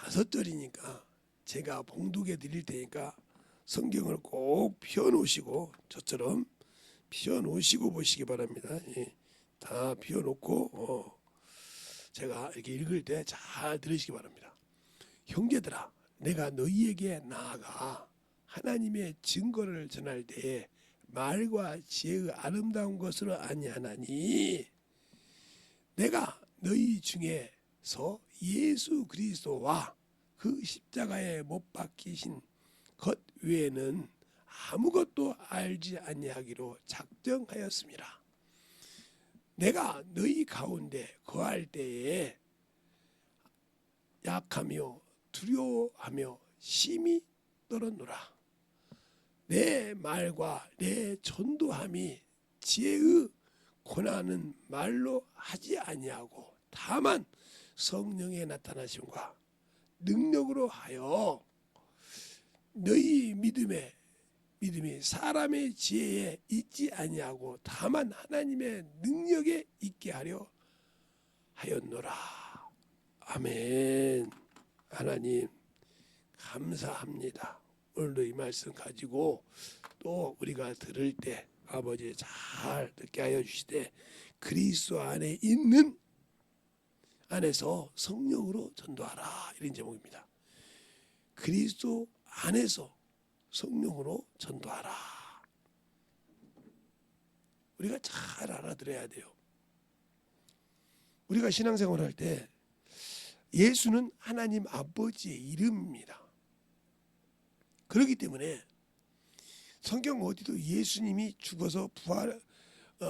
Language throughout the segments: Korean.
5절이니까 제가 봉독해 드릴 테니까 성경을 꼭 펴놓으시고 저처럼 펴놓으시고 보시기 바랍니다. 예, 다 펴놓고 제가 이렇게 읽을 때 잘 들으시기 바랍니다. 형제들아, 내가 너희에게 나아가 하나님의 증거를 전할 때에 말과 지혜의 아름다운 것으로 아니하나니 내가 너희 중에서 예수 그리스도와 그 십자가에 못 박히신 것 외에는 아무것도 알지 아니하기로 작정하였습니다. 내가 너희 가운데 거할 때에 약하며 두려워하며 심히 떨었노라. 내 말과 내 전도함이 지혜의 고난은 말로 하지 아니하고 다만 성령의 나타나심과 능력으로 하여 너희 믿음이 사람의 지혜에 있지 아니하고 다만 하나님의 능력에 있게 하려 하였노라. 아멘. 하나님 감사합니다. 오늘도 이 말씀 가지고 또 우리가 들을 때 아버지 잘 듣게 하여 주시되 그리스도 안에 있는 안에서 성령으로 전도하라, 이런 제목입니다. 그리스도 안에서 성령으로 전도하라. 우리가 잘 알아들어야 돼요. 우리가 신앙생활을 할 때 예수는 하나님 아버지의 이름입니다. 그렇기 때문에 성경 어디도 예수님이 죽어서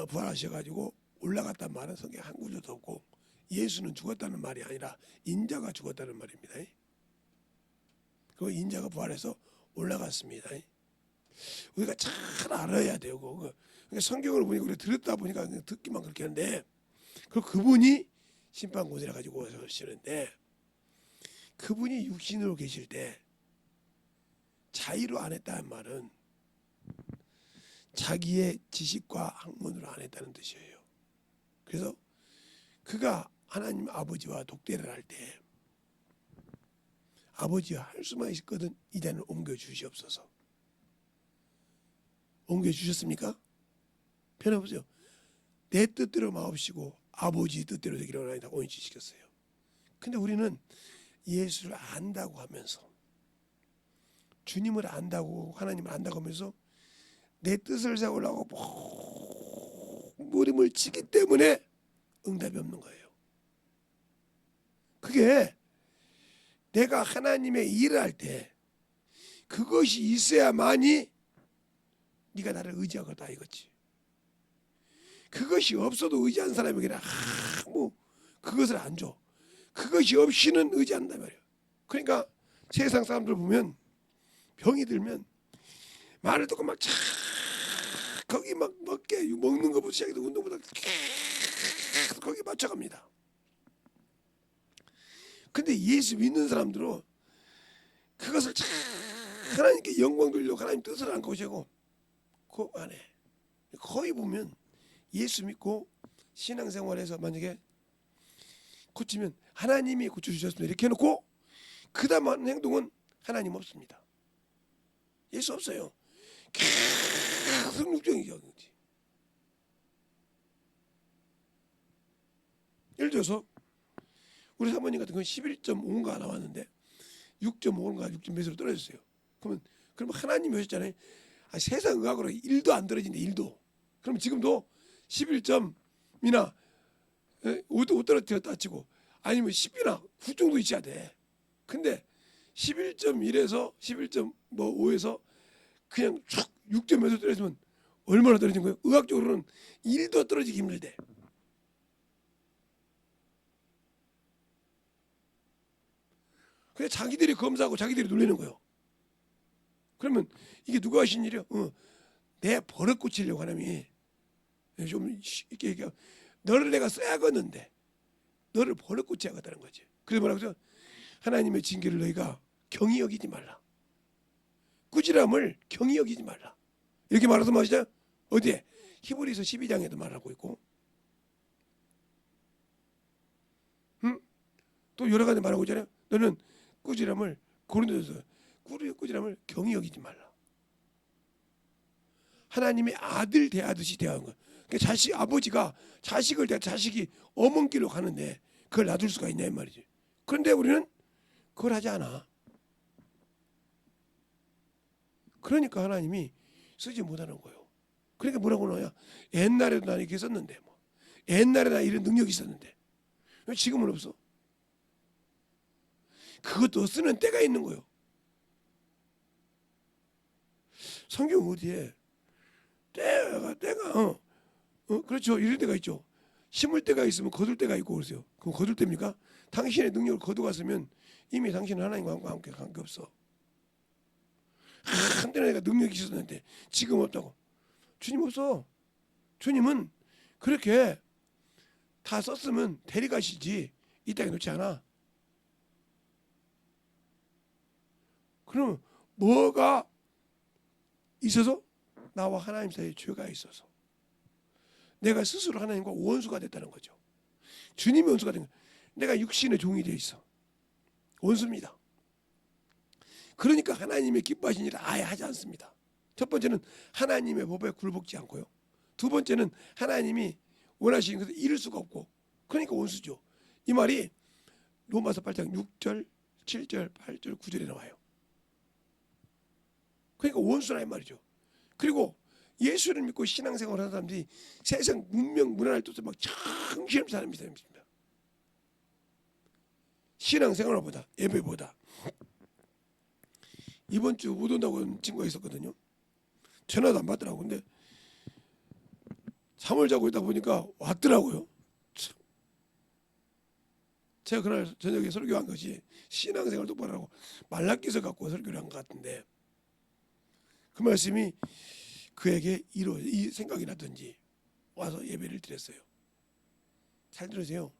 부활하셔가지고 올라갔단 말은 성경 한 구절도 없고, 예수는 죽었다는 말이 아니라 인자가 죽었다는 말입니다. 그 인자가 부활해서 올라갔습니다. 우리가 잘 알아야 돼요. 그러니까 성경을 보니까 우리가 들었다 보니까 그냥 듣기만 그렇게 하는데, 그분이 심판고지라 가지고 오시는데, 그분이 육신으로 계실 때 자의로 안 했다는 말은 자기의 지식과 학문으로 안 했다는 뜻이에요. 그래서 그가 하나님 아버지와 독대를 할 때 아버지가 할 수만 있거든 이제는 옮겨주시옵소서. 옮겨주셨습니까? 변해보세요. 내 뜻대로 마옵시고 아버지 뜻대로 되기를 원하나이다 옮겨주시겠어요. 근데 우리는 예수를 안다고 하면서, 주님을 안다고, 하나님을 안다고 하면서 내 뜻을 세우려고 무림을 치기 때문에 응답이 없는 거예요. 그게 내가 하나님의 일을 할 때 그것이 있어야만이 네가 나를 의지하겠다 이거지. 그것이 없어도 의지하는 사람에게는 그것을 안 줘. 그것이 없이는 의지 안 한단 말이에요. 그러니까 세상 사람들 보면 병이 들면 말을 듣고 막 거기 막 먹는 것부터 시작해서 운동보다 거기 맞춰갑니다. 근데 예수 믿는 사람들은 그것을 하나님께 영광 돌리려고 하나님 뜻을 안 고치고 그 안에 거의 보면 예수 믿고 신앙생활에서 만약에 고치면 하나님이 고쳐주셨습니다 이렇게 해놓고 그 다음 하는 행동은 하나님 없습니다. 예수 없어요. 계속 육정이죠. 예를 들어서 우리 사모님 같은 경우는 11.5인가 나왔는데 6.5인가 6.몇으로 떨어졌어요. 그러면 하나님이 하셨잖아요. 세상 의학으로 1도 안 떨어진대. 1도. 그럼 지금도 11점이나 5도 떨어뜨렸다 치고 아니면 10이나 9 정도 있어야 돼. 근데 11.1에서 11.5에서 그냥 쭉 6.몇으로 떨어지면 얼마나 떨어진 거예요? 의학적으로는 1도 떨어지기 힘들대. 그냥 자기들이 검사하고 자기들이 놀리는 거예요. 그러면 이게 누가 하신 일이야? 내 버릇 고치려고 하나님이 좀 이렇게 너를 내가 써야겠는데 너를 버릇 고쳐야겠다는 거지. 그래서 뭐라고 해서 하나님의 징계를 너희가 경히 여기지 말라. 꾸지람을 경히 여기지 말라. 이렇게 말해서 말이죠. 어디에? 히브리서 12장에도 말하고 있고 또 여러 가지 말하고 있잖아요. 너는 꾸지람을 고린도전서 꾸지람을 경히 여기지 말라. 하나님의 아들 대하듯이 대하는 거예요. 그러니까 아버지가 자식을 대하 자식이 어머니로 가는데 그걸 놔둘 수가 있냐 이 말이지. 그런데 우리는 그걸 하지 않아. 그러니까 하나님이 쓰지 못하는 거예요. 그러니까 뭐라고 나야? 옛날에도 나 이렇게 썼는데 뭐. 옛날에 나 이런 능력이 있었는데 왜 지금은 없어? 그것도 쓰는 때가 있는 거예요. 성경 어디에 때가 그렇죠. 이런 때가 있죠. 심을 때가 있으면 거둘 때가 있고 그러세요. 그럼 거둘 때입니까? 당신의 능력을 거두었으면 이미 당신은 하나님과 함께 관계없어. 한때는 내가 능력이 있었는데 지금 없다고. 주님 없어. 주님은 그렇게 다 썼으면 데려가시지 이 땅에 놓지 않아. 그럼 뭐가 있어서? 나와 하나님 사이에 죄가 있어서 내가 스스로 하나님과 원수가 됐다는 거죠. 주님이 원수가 된 거예요. 내가 육신의 종이 되어 있어. 원수입니다. 그러니까 하나님의 기뻐하신 일을 아예 하지 않습니다. 첫 번째는 하나님의 법에 굴복지 않고요. 두 번째는 하나님이 원하시는 것을 이룰 수가 없고 그러니까 원수죠. 이 말이 로마서 8장 6절, 7절, 8절, 9절에 나와요. 그러니까 원수라 이 말이죠. 그리고 예수를 믿고 신앙생활을 하는 사람들이 세상 문명 문화를 쫓아 막 정신없이 사는 사람입니다. 신앙생활보다 예배보다. 이번 주 못 온다고 하는 친구가 있었거든요. 전화도 안 받더라고. 근데 잠을 자고 있다 보니까 왔더라고요. 참. 제가 그날 저녁에 설교한 것이 신앙생활 똑바로 하고 말라기서 갖고 설교를 한 것 같은데 그 말씀이 그에게 이 생각이 나든지 와서 예배를 드렸어요. 잘 들으세요.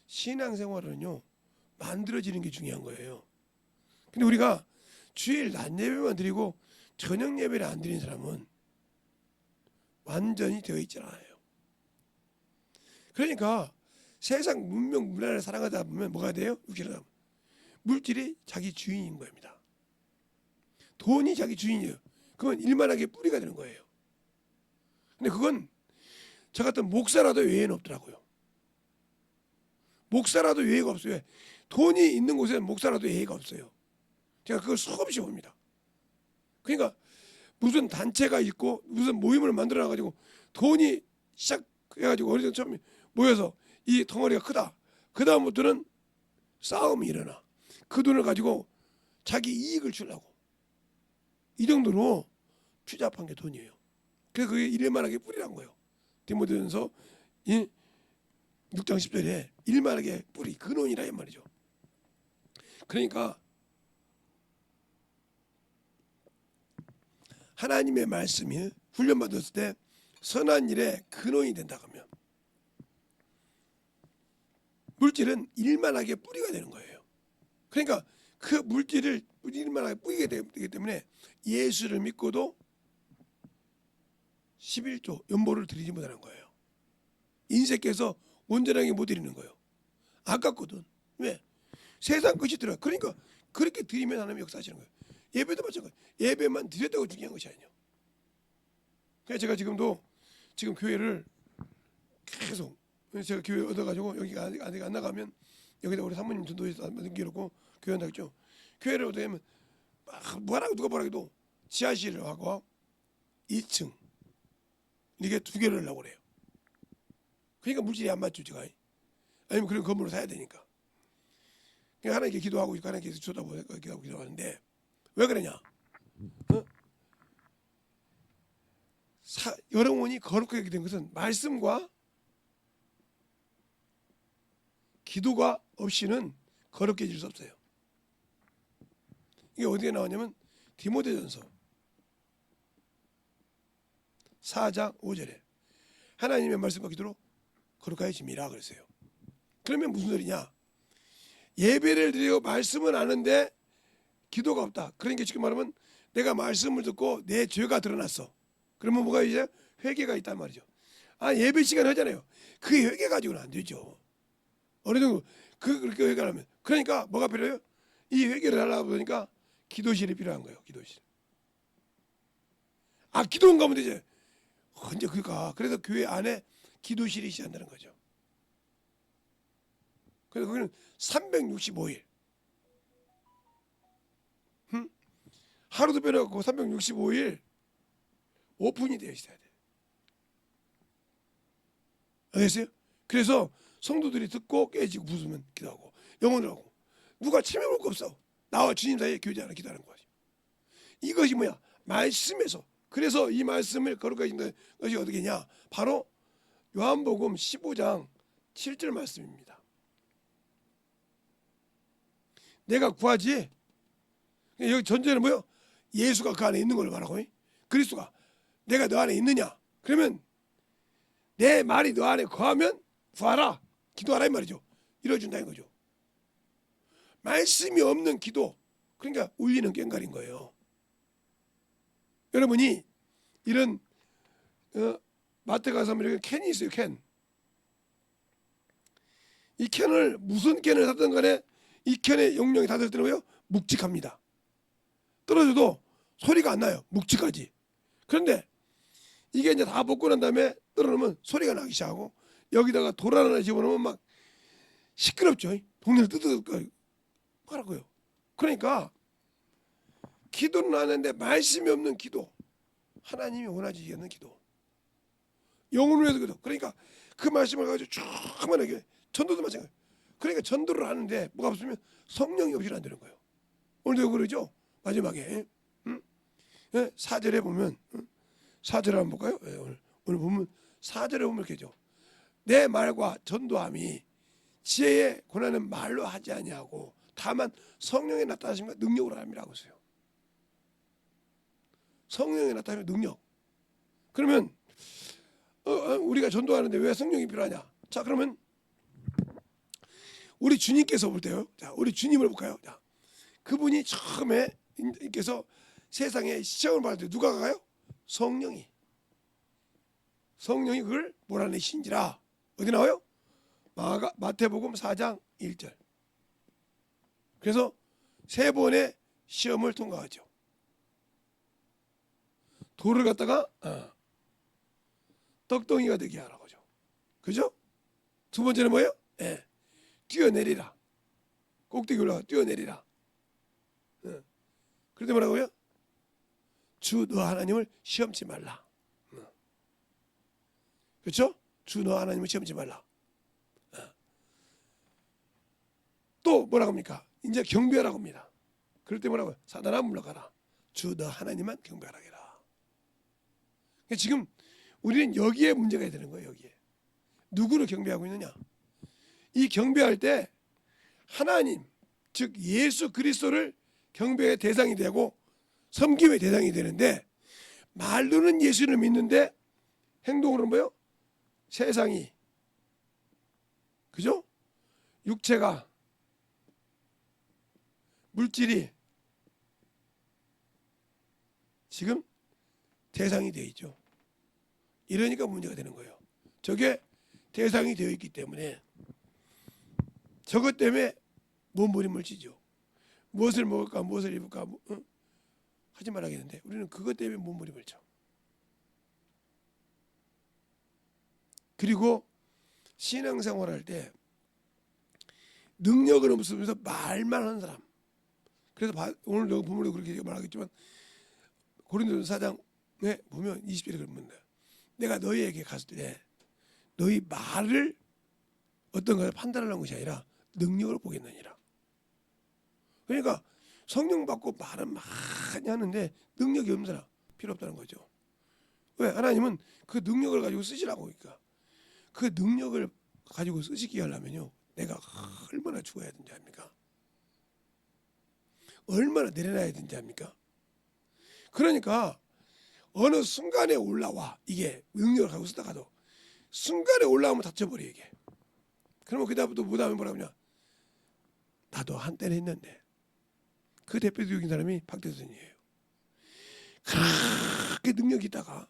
신앙생활은요 만들어지는 게 중요한 거예요. 근데 우리가 주일 낮 예배만 드리고 저녁 예배를 안 드리는 사람은 완전히 되어 있지 않아요. 그러니까 세상 문명 문화를 살아가다 보면 뭐가 돼요? 물질이 자기 주인인 겁니다. 돈이 자기 주인이에요. 그건 일만하게 뿌리가 되는 거예요. 근데 그건 저 같은 목사라도 외에는 없더라고요. 목사라도 외회가 없어요. 돈이 있는 곳에는 목사라도 외회가 없어요. 제가 그걸 수없이 봅니다. 그러니까 무슨 단체가 있고 무슨 모임을 만들어 놔가지고 돈이 시작해가지고 어디서 처음에 모여서 이 덩어리가 크다. 그 다음부터는 싸움이 일어나. 그 돈을 가지고 자기 이익을 주려고. 이 정도로 추잡한 게 돈이에요. 그래서 그게 일만하게 뿌리란 거예요. 디모데전서 6장 10절에 일만하게 뿌리 근원이라 이 말이죠. 그러니까 하나님의 말씀이 훈련받았을 때 선한 일에 근원이 된다 하면 물질은 일만하게 뿌리가 되는 거예요. 그러니까 그 물질을 일만하게 뿌리게 되기 때문에 예수를 믿고도 11조 연보를 드리지 못하는 거예요. 인생께서 온전하게 못 드리는 거예요. 아깝거든. 왜? 세상 것이 들어. 그러니까 그렇게 드리면 하나님 역사하시는 거예요. 예배도 마찬가지. 예배만 드렸다고 중요한 것이 아니에요. 그래서 제가 지금 교회를 계속 제가 교회 얻어가지고 여기가 아직 안 나가면 여기다 우리 사모님 전도해서 넘겨놓고 교회 한다고 했죠. 교회를 얻어가면 뭐라고 누가 뭐라 해도 지하실을 하고 2층 이게 2개를 하려고 그래요. 그러니까 물질이 안 맞죠 제가. 아니면 그런 건물을 사야 되니까. 그러니까 하나님께 기도하고 있고 하나님께서 쳐다보고 기도하는데 왜 그러냐? 여러분이 거룩하게 된 것은 말씀과 기도가 없이는 거룩해질 수 없어요. 이게 어디에 나오냐면 디모데전서 4장 5절에 하나님의 말씀과 기도로 거룩하여짐이라 그랬어요. 그러면 무슨 소리냐? 예배를 드리고 말씀은 아는데 기도가 없다. 그러니까 지금 말하면 내가 말씀을 듣고 내 죄가 드러났어. 그러면 뭐가 이제 회개가 있단 말이죠. 예배 시간 하잖아요. 그 회개 가지고는 안 되죠. 어느 정도 그렇게 회개를 하면 그러니까 뭐가 필요해요? 이 회개를 하려고 보니까 기도실이 필요한 거예요. 기도실. 아, 기도원 가면 되지. 언제 그니까 그래서 교회 안에 기도실이 있어야 한다는 거죠. 그래서 거기는 365일 하루도 빼놓고 365일 오픈이 되어 있어야 돼. 알겠어요? 그래서 성도들이 듣고 깨지고 부수면 기도하고 영혼을 하고 누가 침해볼 거 없어. 나와 주님 사이에 교제하는 기도하는 거지. 이것이 뭐야? 말씀에서. 그래서 이 말씀을 거룩하신 것이 어떻게냐? 바로 요한복음 15장 7절 말씀입니다. 내가 구하지. 여기 전제는 뭐요? 예수가 그 안에 있는 걸 말하고, 그리스도가 내가 너 안에 있느냐? 그러면 내 말이 너 안에 거하면 구하라, 기도하라 이 말이죠. 이뤄준다는 거죠. 말씀이 없는 기도, 그러니까 울리는 꽹과리인 거예요. 여러분이 이런 마트 가서 이렇게 캔이 있어요. 캔. 이 캔을 무슨 캔을 사든 간에 이 캔의 용량이 다 될 때는 뭐예요? 묵직합니다. 떨어져도 소리가 안 나요. 묵직하지. 그런데 이게 이제 다 벗고 난 다음에 떨어놓으면 소리가 나기 시작하고 여기다가 돌 하나 집어넣으면 막 시끄럽죠. 동네를 뜯어먹고 하라고요. 그러니까 기도는 하는데 말씀이 없는 기도, 하나님이 원하지 않는 기도, 영혼을 위해서 기도. 그러니까 그 말씀을 가지고 충만하게 전도도 마찬가지. 그러니까 전도를 하는데 뭐가 없으면 성령이 없이는 안 되는 거예요. 오늘도 그러죠. 마지막에 4절에 보면 4절 한번 볼까요? 오늘 보면 4절에 보면 이렇게 죠. 내 말과 전도함이 지혜의 고난은 말로 하지 아니하고 다만 성령의 나타나심과 능력으로 함이라고 했어요. 성령의 나타나심 능력. 그러면 우리가 전도하는데 왜 성령이 필요하냐? 자, 그러면 우리 주님께서 볼 때요. 자, 우리 주님을 볼까요? 자, 그분이 처음에 께서 세상에 시험을 받을 때 누가 가요? 성령이 그걸 몰아내신지라. 어디 나와요? 마태복음 4장 1절. 그래서 3번의 시험을 통과하죠. 돌을 갖다가 떡덩이가 되게 하라고죠. 그죠? 두 번째는 뭐예요? 뛰어내리라. 꼭대기 올라가 뛰어내리라. 그런데 뭐라고요? 주 너 하나님을 시험치 말라. 그렇죠? 주 너 하나님을 시험치 말라. 또 뭐라고 합니까? 이제 경배하라고 합니다. 그럴 때 뭐라고요? 사단아 물러가라. 주 너 하나님만 경배하라 해라. 지금 우리는 여기에 문제가 되는 거예요. 여기에. 누구를 경배하고 있느냐? 이 경배할 때 하나님, 즉 예수 그리스도를 경배의 대상이 되고 섬김의 대상이 되는데, 말로는 예수를 믿는데 행동으로는 뭐요? 세상이, 그죠? 육체가, 물질이 지금 대상이 되어 있죠. 이러니까 문제가 되는 거예요. 저게 대상이 되어 있기 때문에 저것 때문에 몸부림을 치죠. 무엇을 먹을까, 무엇을 입을까, 하지 말아야겠는데 우리는 그것 때문에 몸부림을 쳐. 그리고 신앙생활할 때 능력을 없으면서 말만 하는 사람. 그래서 오늘 본문에 그렇게 말하겠지만 고린도전서 4장에 보면 20절에 그럽니다. 내가 너희에게 갔을 때 너희 말을 어떤 것을 판단하는 것이 아니라 능력을 보겠느니라. 그러니까 성령 받고 말은 많이 하는데 능력이 없는 사람 필요 없다는 거죠. 왜? 하나님은 그 능력을 가지고 쓰시라고. 그러니까 그 능력을 가지고 쓰시게 하려면요, 내가 얼마나 죽어야 되는지 압니까? 얼마나 내려놔야 되는지 압니까? 그러니까 어느 순간에 올라와. 이게 능력을 가지고 쓰다가도 순간에 올라오면 다쳐버려 이게. 그러면 그다음부터 무다음에 뭐라고 하냐? 나도 한때는 했는데. 그 대표적인 사람이 박대선이에요. 그렇게 능력이 있다가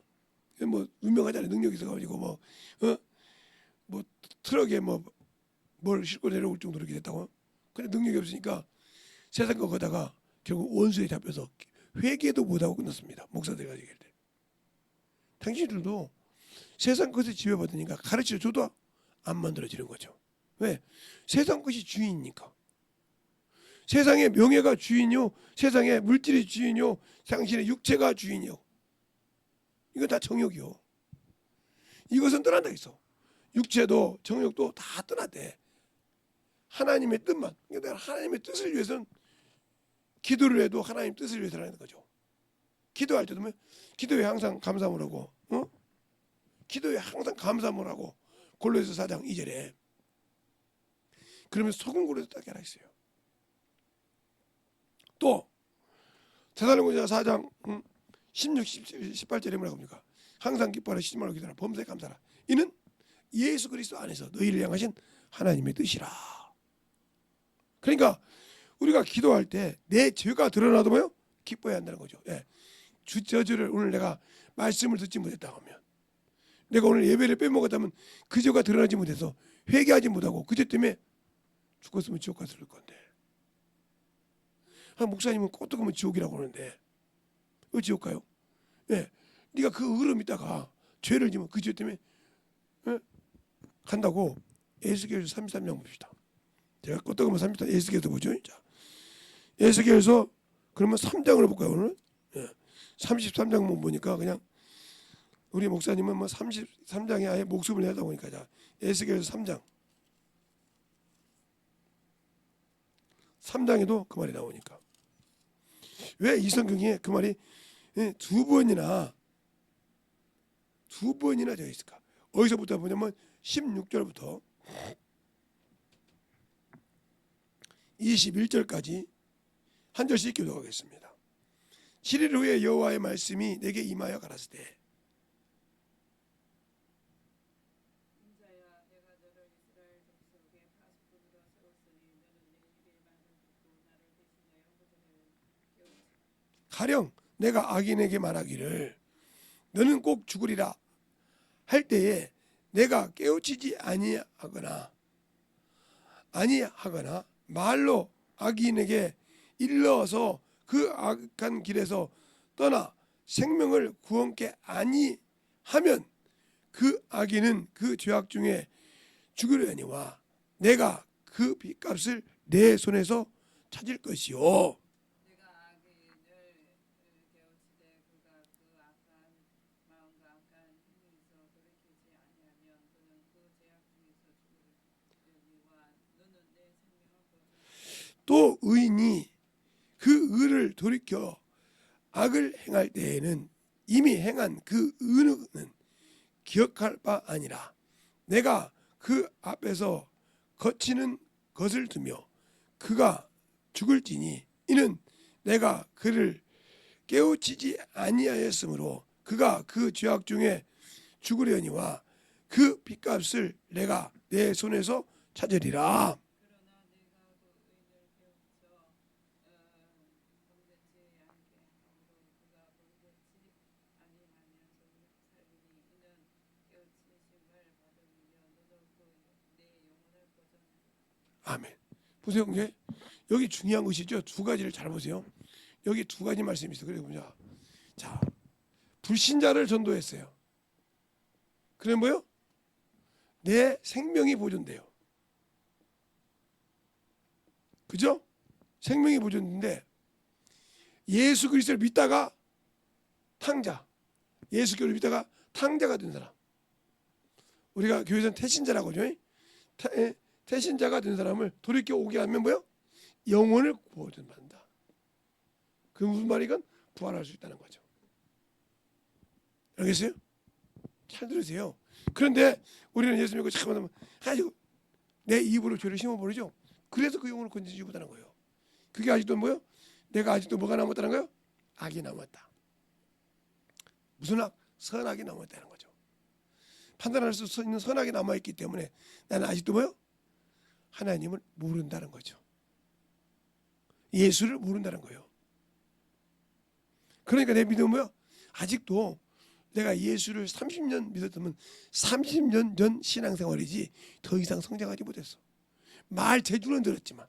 뭐 유명하잖아요. 능력이 있어가지고 뭐 트럭에 뭘 싣고 내려올 정도로 이렇게 됐다고. 근데 능력이 없으니까 세상 거 거다가 결국 원수에 잡혀서 회개도 못하고 끝났습니다. 목사들이 가지고 때. 당신들도 세상 것을 지배받으니까 가르쳐줘도 안 만들어지는 거죠. 왜? 세상 것이 주인이니까. 세상의 명예가 주인이요, 세상의 물질이 주인이요, 당신의 육체가 주인이요. 이거 다 정욕이요. 이것은 떠난다 했어. 육체도 정욕도 다 떠났대. 하나님의 뜻만. 그러니까 하나님의 뜻을 위해서는 기도를 해도 하나님 뜻을 위해서라는 거죠. 기도할 때도 기도에 항상 감사함을 하고, 기도에 항상 감사함을 하고. 골로새서 4장 2절에 그러면 소금고로도 딱 하나 있어요. 또 데살로니가 4장 16, 18절에 뭐라고 합니까? 항상 기뻐하라, 쉬지 말고 기도하라, 범사에 감사하라. 이는 예수 그리스도 안에서 너희를 향하신 하나님의 뜻이라. 그러니까 우리가 기도할 때 내 죄가 드러나도 뭐요? 기뻐해야 한다는 거죠. 예. 저주를 오늘 내가 말씀을 듣지 못했다 하면, 내가 오늘 예배를 빼먹었다면 그 죄가 드러나지 못해서 회개하지 못하고 그 죄 때문에 죽었으면 지옥 갔을 건데, 목사님은 꼴뚜기면 지옥이라고 하는데 왜 지옥 가요? 예, 네가 그 의로 믿다가 죄를 지면 그 죄 때문에 간다고. 에스겔서 33장 봅시다. 제가 꼴뚜기면 33장 에스겔서 보죠. 자, 에스겔서 그러면 3장을 볼까요 오늘? 예, 33장 보니까 그냥 우리 목사님은 33장에 아예 목숨을 내다 보니까, 자, 에스겔서 3장에도 그 말이 나오니까. 왜 이 성경에 그 말이 두 번이나 되어 있을까? 어디서부터 보냐면 16절부터 21절까지 한 절씩 교독하겠습니다. 7일 후에 여호와의 말씀이 내게 임하여 가라사대, 가령 내가 악인에게 말하기를 너는 꼭 죽으리라 할 때에 내가 깨우치지 아니하거나 말로 악인에게 일러서 그 악한 길에서 떠나 생명을 구원케 아니하면 그 악인은 그 죄악 중에 죽으려니와 내가 그 빚값을 내 손에서 찾을 것이요. 또 의인이 그 의를 돌이켜 악을 행할 때에는 이미 행한 그 의는 기억할 바 아니라 내가 그 앞에서 거치는 것을 두며 그가 죽을지니 이는 내가 그를 깨우치지 아니하였으므로 그가 그 죄악 중에 죽으려니와 그 빚값을 내가 내 손에서 찾으리라. 아멘. 보세요, 이제 여기 중요한 것이죠. 두 가지를 잘 보세요. 여기 두 가지 말씀이 있어요. 그래 보자. 자, 불신자를 전도했어요. 그래 뭐요? 내 생명이 보존돼요. 그죠? 생명이 보존인데 예수 그리스도를 믿다가 탕자, 예수 교를 믿다가 탕자가 된 사람, 우리가 교회에서는 태신자라고 하죠. 태신자가 된 사람을 돌이켜 오게 하면 뭐요? 영혼을 구원받는다. 그 무슨 말이건 부활할 수 있다는 거죠. 알겠어요? 잘 들으세요. 그런데 우리는 예수 믿고 잠깐만 아주 내 입으로 죄를 심어버리죠. 그래서 그 영혼을 건지지 못하는 거예요. 그게 아직도 뭐요? 내가 아직도 뭐가 남았다는 거예요? 악이 남았다. 무슨 악? 선악이 남았다는 거죠. 판단할 수 있는 선악이 남아있기 때문에 나는 아직도 뭐요? 하나님을 모른다는 거죠. 예수를 모른다는 거예요. 그러니까 내 믿음은 뭐요? 아직도 내가 예수를 30년 믿었다면 30년 전 신앙생활이지 더 이상 성장하지 못했어. 말 제주는 들었지만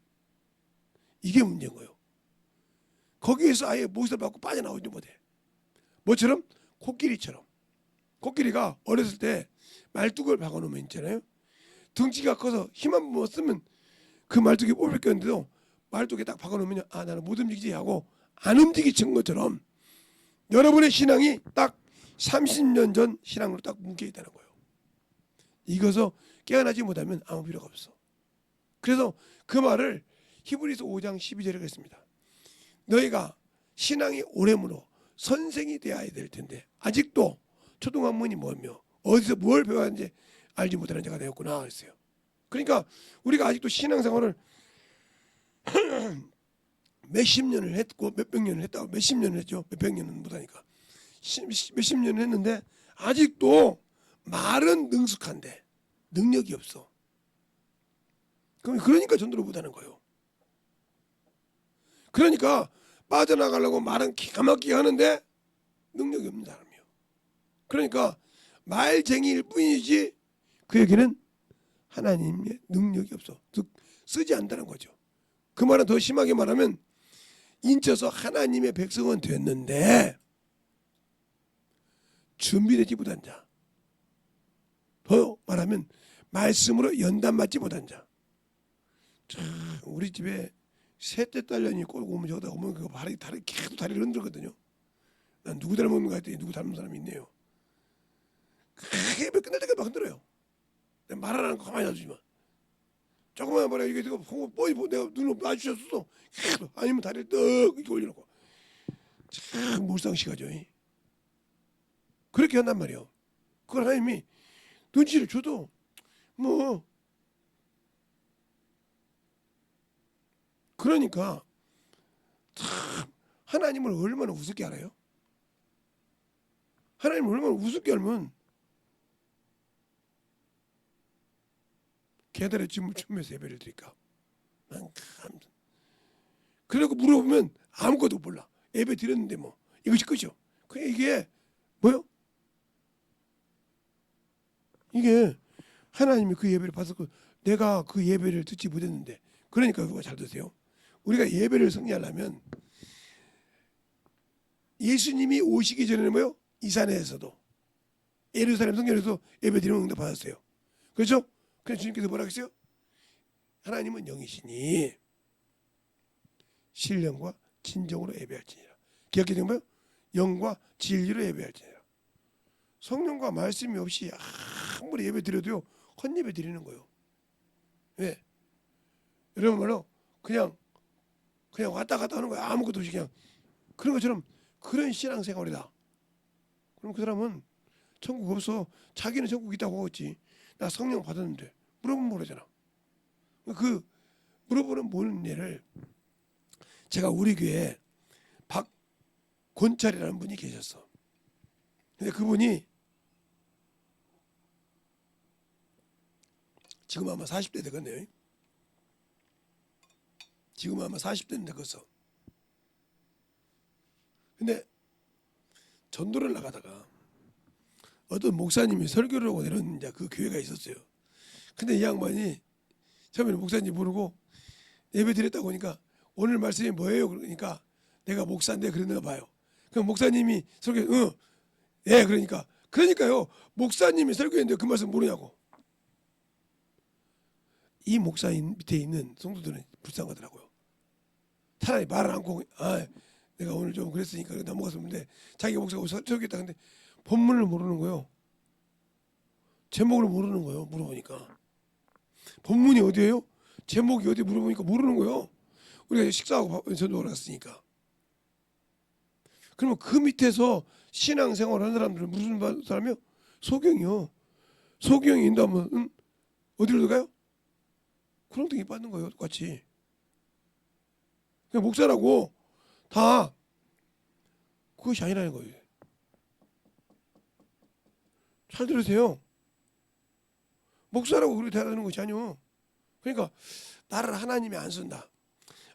이게 문제인 거예요. 거기에서 아예 몫을 받고 빠져나오지 못해. 뭐처럼? 코끼리처럼. 코끼리가 어렸을 때 말뚝을 박아놓으면 있잖아요. 등치가 커서 힘 한 번 쓰면 그 말뚝이 뽑혔겠는데도 말뚝에 딱 박아놓으면 나는 못 움직이지 하고 안 움직이친 것처럼 여러분의 신앙이 딱 30년 전 신앙으로 딱 묶여 있다는 거예요. 이것을 깨어나지 못하면 아무 필요가 없어. 그래서 그 말을 히브리서 5장 12절에 했습니다. 너희가 신앙이 오래므로 선생이 되어야 될 텐데 아직도 초등학문이 뭐며 어디서 뭘 배워야하는지 알지 못하는 자가 되었구나 그랬어요. 그러니까 우리가 아직도 신앙생활을 몇십 년을 했고 몇백 년을 했다고 몇십 년을 했죠. 몇백 년은 못하니까 몇십 년을 했는데 아직도 말은 능숙한데 능력이 없어. 그러니까 전도를 못하는 거예요. 그러니까 빠져나가려고 말은 기가 막히게 하는데 능력이 없는 사람이에요. 그러니까 말쟁이일 뿐이지 그에게는 하나님의 능력이 없어. 즉 쓰지 않는다는 거죠. 그 말은 더 심하게 말하면 인쳐서 하나님의 백성은 됐는데 준비되지 못한 자. 더 말하면 말씀으로 연단받지 못한 자. 참 우리 집에 셋째 딸년이 꼴 오면 저기다 오면 그거 계속 다리를 흔들거든요. 난 누구 닮은 거 같더니 누구 닮은 사람이 있네요. 그게 몇 끝날 때까지 막 흔들어요. 내가 말 안 하는 거 가만히 놔두지만 조금만 말해 이게 내가 내가 눈을 마주쳤어. 계속 아니면 다리를 떡 이렇게 올려놓고 참 몰상식하죠. 그렇게 한단 말이에요. 그걸 하나님이 눈치를 줘도 뭐 그러니까 참 하나님을 얼마나 우습게 알아요? 하나님을 얼마나 우습게 알면 계달의 짐을 주면서 예배를 드릴까? 난 참. 그러고 물어보면 아무것도 몰라. 예배 드렸는데 뭐 이것이 끝이요. 그냥 이게 뭐요? 이게 하나님이 그 예배를 받았고 내가 그 예배를 듣지 못했는데 그러니까 그거 잘 드세요. 우리가 예배를 승리하려면 예수님이 오시기 전에는 뭐요? 이 산에서도 예루살렘 성전에서 예배 드리는 응답 받았어요. 그렇죠? 그래서 주님께서 뭐라 했어요? 하나님은 영이시니 신령과 진정으로 예배할지니라. 기억해 되면 뭐요? 영과 진리로 예배할지니라. 성령과 말씀이 없이 아무리 예배 드려도요 헛예배 드리는 거예요. 왜? 여러분 말로 그냥 왔다 갔다 하는 거야. 아무것도 없이 그냥 그런 것처럼 그런 신앙생활이다. 그럼 그 사람은 천국 없어. 자기는 천국 있다고 하겠지. 나 성령 받았는데 물어보면 모르잖아. 그 물어보는 모르는 예를 제가 우리 교회에 박곤찰이라는 분이 계셨어. 근데 그분이 지금 아마 40대 되겠네요. 지금 아마 40대는 되겠어. 근데 전도를 나가다가 어떤 목사님이 설교를 하고 내려온 그 교회가 있었어요. 근데 이 양반이 처음에는 목사님 부르고 예배 드렸다고 하니까 오늘 말씀이 뭐예요? 그러니까 내가 목사인데 그랬나 봐요. 그럼 목사님이 설교 예 그러니까요. 목사님이 설교했는데 그 말씀 모르냐고. 이 목사인 밑에 있는 성도들은 불쌍하더라고요. 차라리 말을 않고 내가 오늘 좀 그랬으니까 넘어갔었는데 자기 목사가 설교했다 근데 본문을 모르는 거예요. 제목을 모르는 거예요. 물어보니까 본문이 어디예요? 제목이 어디 물어보니까 모르는 거예요. 우리가 식사하고 전도를 갔으니까. 그러면 그 밑에서 신앙생활 하는 사람들은 무슨 사람이요? 소경이요. 소경이 인도하면 어디로 들어가요? 구렁텅이 빠는 거예요. 똑같이. 그냥 목사라고 다 그것이 아니라는 거예요. 잘 들으세요. 목사라고 그렇게 대하는 것이 아니요. 그러니까 나를 하나님이 안 쓴다.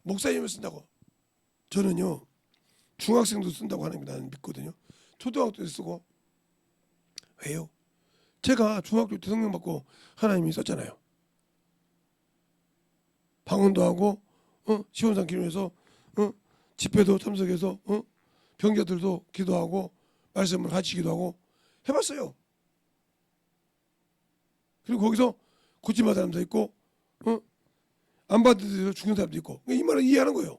목사님을 쓴다고. 저는요. 중학생도 쓴다고 하나님 나는 믿거든요. 초등학교 때 쓰고. 왜요? 제가 중학교 때 성령 받고 하나님이 썼잖아요. 방언도 하고 시원산 기름에서 집회도 참석해서 병자들도 기도하고 말씀을 같이 기도하고 해봤어요. 그리고 거기서 고침받은 사람도 있고 안 받은 데서 죽는 사람도 있고 이 말을 이해하는 거예요.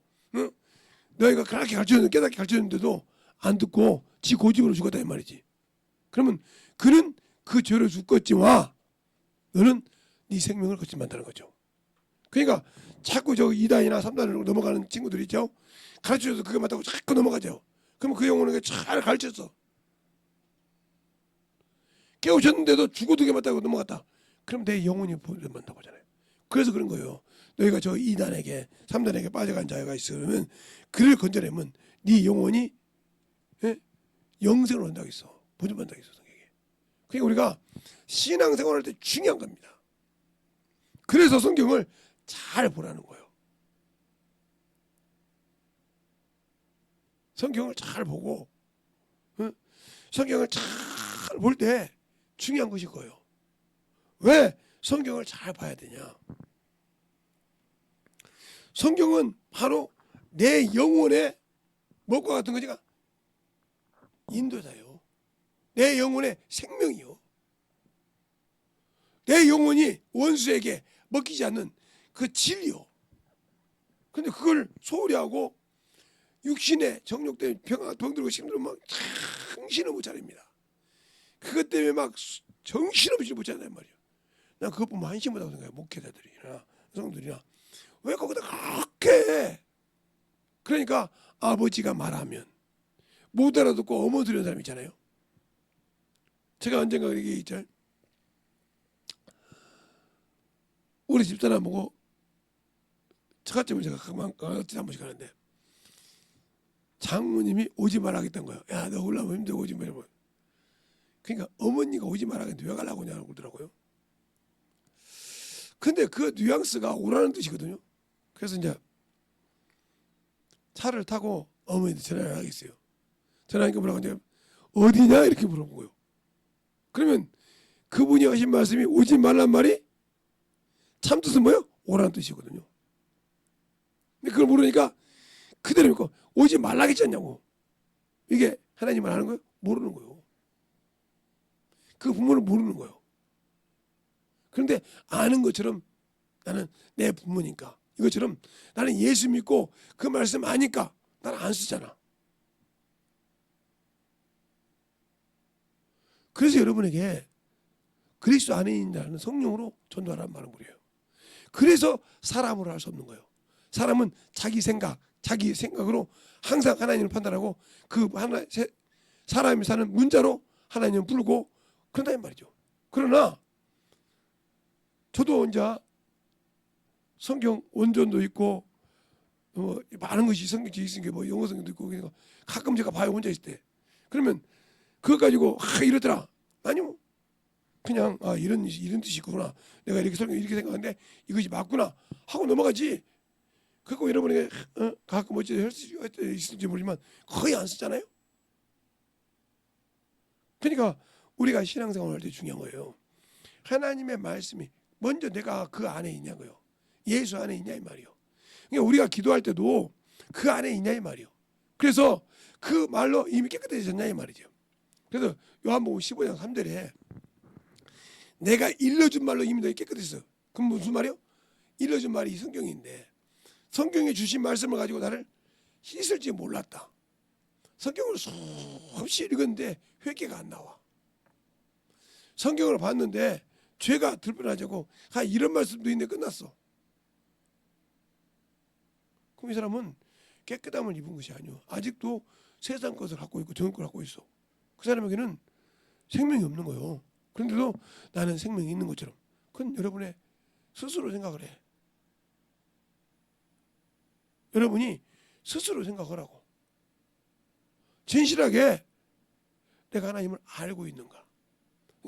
너희가 그렇게 가르쳤는데 깨닫게 가르쳤는데도 안 듣고 지 고집으로 죽었다 이 말이지. 그러면 그는 그 죄를 죽겠지만 너는 네 생명을 거침한다는 거죠. 그러니까 자꾸 저 2단이나 3단으로 넘어가는 친구들 있죠. 가르쳐줘서 그게 맞다고 자꾸 넘어가죠. 그러면 그 영혼에게 잘 가르쳤어. 깨우쳤는데도 죽어도 그게 맞다고 넘어갔다. 그럼 내 영혼이 만나 보잖아요. 그래서 그런 거예요. 너희가 저 2단에게 3단에게 빠져간 자가 있으면 그를 건져내면 네 영혼이 영생을 얻는다고 있어. 보존받는다고 있어. 성경에. 그러니까 우리가 신앙생활할 때 중요한 겁니다. 그래서 성경을 잘 보라는 거예요. 성경을 잘 보고 성경을 잘 볼 때 중요한 것일 거예요. 왜 성경을 잘 봐야 되냐? 성경은 바로 내 영혼의 먹과 같은 거지가 인도자요. 내 영혼의 생명이요. 내 영혼이 원수에게 먹히지 않는 그 진리요. 근데 그걸 소홀히 하고 육신의 정욕 때문에 병들고 힘들면 막 정신을 못 차립니다. 그것 때문에 막 정신없이 못 차린단 말이에요. 난 그것 보면 한심하다고 생각해요. 목회자들이나 성들이나 왜 거기다 그렇게 해? 그러니까 아버지가 말하면 못 알아듣고 어머들이는 사람 있잖아요. 제가 언젠가 이렇게 있잖아요. 우리 집사람 보고 처갓집을 제가 한 번씩 가는데 장모님이 오지 말라겠다는 거예요. 야, 너 올라오면 힘들고 오지 말고. 그러니까 어머니가 오지 말라겠는데 왜 가려고 하냐고 그러더라고요. 근데 그 뉘앙스가 오라는 뜻이거든요. 그래서 이제 차를 타고 어머니한테 전화를 하겠어요. 전화하니까 뭐라고 하냐, 어디냐 이렇게 물어본 거예요. 그러면 그분이 하신 말씀이 오지 말란 말이 참 뜻은 뭐예요? 오라는 뜻이거든요. 근데 그걸 모르니까 그대로 믿고 오지 말라겠지 않냐고. 이게 하나님 말 하는 거예요? 모르는 거예요. 그 부모는 모르는 거예요. 그런데 아는 것처럼 나는 내 부모니까 이것처럼 나는 예수 믿고 그 말씀 아니까 나는 안 쓰잖아. 그래서 여러분에게 그리스도 안에 있는 자는 성령으로 전도하라는 말은 뭐예요? 그래서 사람으로 할 수 없는 거예요. 사람은 자기 생각으로 항상 하나님을 판단하고 그 사람이 사는 문자로 하나님을 부르고 그런다는 말이죠. 그러나 저도 이제 성경 원전도 있고 많은 것이 성경책이 있으니까 뭐 영어 성경도 있고 그러니까 가끔 제가 봐요. 혼자 있을 때. 그러면 그거 가지고 이러더라. 아니요. 그냥 이런 뜻이 있구나. 내가 이렇게 생각하는데 이것이 맞구나 하고 넘어가지. 그리고 여러분에게 가끔 어찌 할 수 있을지 모르지만 거의 안 쓰잖아요. 그러니까 우리가 신앙생활을 할 때 중요한 거예요. 하나님의 말씀이 먼저 내가 그 안에 있냐고요. 예수 안에 있냐 이 말이요. 그러니까 우리가 기도할 때도 그 안에 있냐 이 말이요. 그래서 그 말로 이미 깨끗해졌냐 이 말이죠. 그래서 요한복음 15장 3절에 내가 일러준 말로 이미 너희 깨끗했어. 그럼 무슨 말이요? 일러준 말이 이 성경인데 성경에 주신 말씀을 가지고 나를 씻을지 몰랐다. 성경을 수없이 읽었는데 회개가 안 나와. 성경을 봤는데 죄가 드러나자고 이런 말씀도 있는데 끝났어. 그럼 이 사람은 깨끗함을 입은 것이 아니오. 아직도 세상 것을 갖고 있고 정욕 걸 갖고 있어. 그 사람에게는 생명이 없는 거예요. 그런데도 나는 생명이 있는 것처럼. 그건 여러분의 스스로 생각을 해. 여러분이 스스로 생각하라고. 진실하게 내가 하나님을 알고 있는가.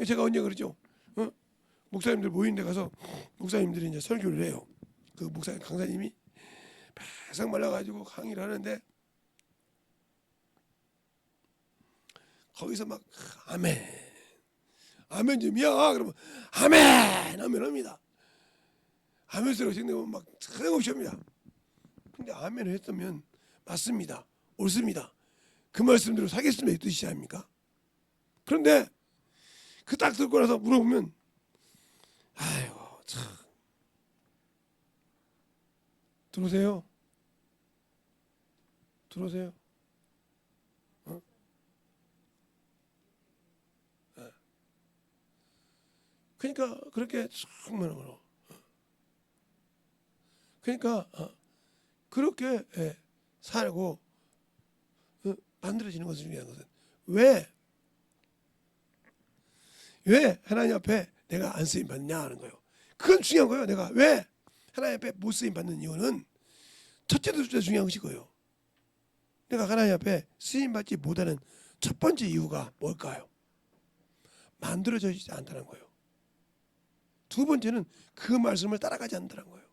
제가 언제 그러죠? 목사님들 모인 데 가서 목사님들이 이제 설교를 해요. 그 목사님 강사님이 바싹 말라가지고 강의를 하는데 거기서 막 아멘 아멘 좀이야 그러면 아멘 합니다. 아멘 소리가 지금 막 사용없이 합니다. 근데 아멘을 했으면 맞습니다. 옳습니다. 그 말씀대로 살겠습니다. 이 뜻이 아닙니까? 그런데 그 딱 듣고 나서 물어보면 아이고 참 들어오세요. 들어오세요. 어? 예. 그러니까 그렇게 정말 말어. 그러니까 그렇게 살고 만들어지는 것을 중요한 것은 왜 하나님 앞에 내가 안 쓰임 받느냐 하는 거예요. 그건 중요한 거예요. 내가 왜 하나님 앞에 못 쓰임 받는 이유는 첫째도 둘째 중요한 것이 거예요. 내가 하나님 앞에 쓰임 받지 못하는 첫 번째 이유가 뭘까요? 만들어지지 않다는 거예요. 두 번째는 그 말씀을 따라가지 않는다는 거예요.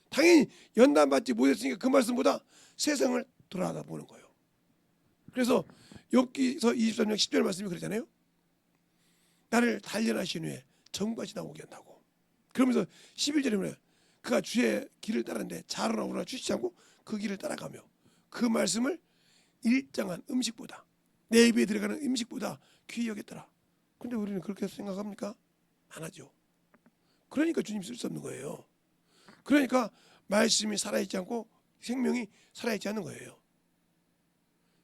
당연히 연단 받지 못했으니까 그 말씀보다 세상을 돌아가 보는 거예요. 그래서 욥기서 23장 10절 말씀이 그러잖아요. 나를 단련하신 후에 정같이 나오게 한다고. 그러면서 11절에 뭐래요? 그가 주의 길을 따르는데 자로나 우로나 주시지 않고 그 길을 따라가며 그 말씀을 일정한 음식보다 내 입에 들어가는 음식보다 귀히 여겼더라. 근데 우리는 그렇게 생각합니까? 안 하죠. 그러니까 주님 쓸 수 없는 거예요. 그러니까 말씀이 살아있지 않고 생명이 살아있지 않는 거예요.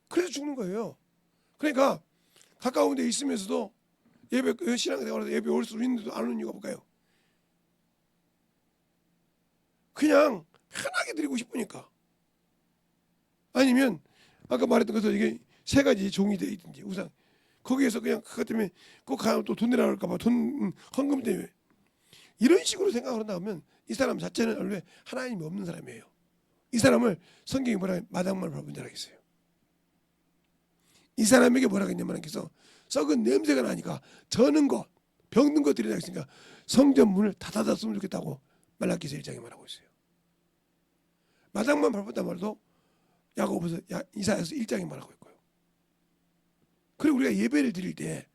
그래서 죽는 거예요. 그러니까 가까운 데 있으면서도 예배 신앙생활에서 예배 올 수 있는데도 안 오는 이유가 뭘까요? 그냥 편하게 드리고 싶으니까. 아니면 아까 말했던 것처럼 이게 세 가지 종이 되어 있든지 우상 거기에서 그냥 그것 때문에 꼭 가면 또 돈 내라 할까 봐 돈 헌금 때문에 이런 식으로 생각을 한다면 이 사람 자체는 원래 하나님이 없는 사람이에요. 이 사람을 성경이 뭐라 마당말 밟은 자라 했어요. 이 사람에게 뭐라 했냐면 그래서 썩은 냄새가 나니까 저는 것 병든 것들이라 했으니까 성전 문을 닫아놨으면 좋겠다고 말라기서 1장에 말하고 있어요. 마당만 밟았단 말도 야고보서 이사야서 1장에 말하고 있고요. 그리고 우리가 예배를 드릴 때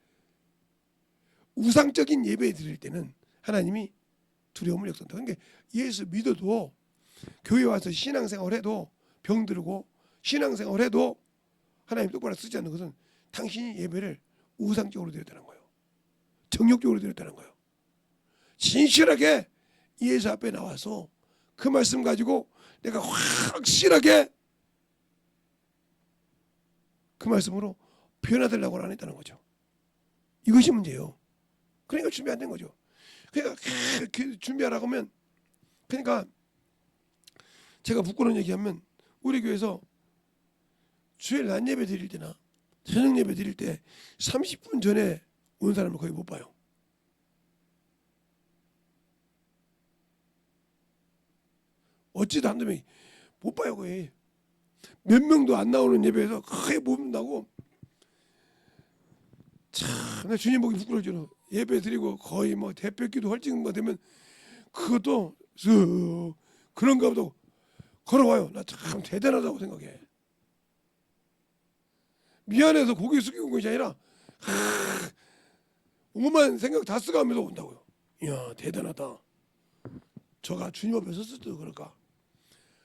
우상적인 예배 드릴 때는 하나님이 두려움을 역선다. 그러니까 예수 믿어도 교회 와서 신앙생활 해도 병들고 신앙생활 해도 하나님 똑바로 쓰지 않는 것은 당신이 예배를 우상적으로 드렸다는 거예요. 정욕적으로 드렸다는 거예요. 진실하게 예수 앞에 나와서 그 말씀 가지고 내가 확실하게 그 말씀으로 변화되려고 안 했다는 거죠. 이것이 문제예요. 그러니까 준비 안 된 거죠. 그러니까 준비하라고 하면 그러니까 제가 부끄러운 얘기하면 우리 교회에서 주일 낮 예배 드릴 때나 저녁 예배 드릴 때 30분 전에 온 사람을 거의 못 봐요. 어찌도 한두 명이 못 봐요. 거의 몇 명도 안 나오는 예배에서 거의 못 본다고. 참 주님 보기 부끄러워져. 예배 드리고 거의 뭐 대표기도 헐찍은 되면 그것도 그런가 보다 걸어와요. 나 참 대단하다고 생각해. 미안해서 고개 숙이고 것이 아니라 오만 생각 다 쓰가면서 온다고요. 이야 대단하다. 저가 주님 앞에 섰을 때도 그럴까.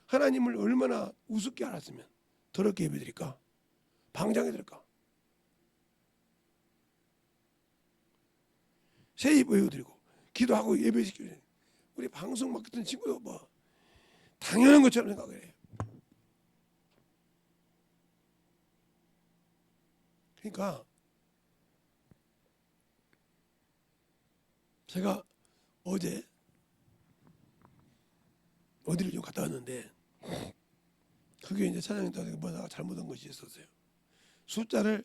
하나님을 얼마나 우습게 알았으면 더럽게 예배드릴까. 방장해 드릴까. 세입 외워드리고 기도하고 예배시키고 우리 방송 맡겼던 친구도 뭐 당연한 것처럼 생각을 해요. 그러니까 제가 어제 어디를 좀 갔다 왔는데 그게 이제 사장님한테 뭐가 잘못한 것이 있었어요. 숫자를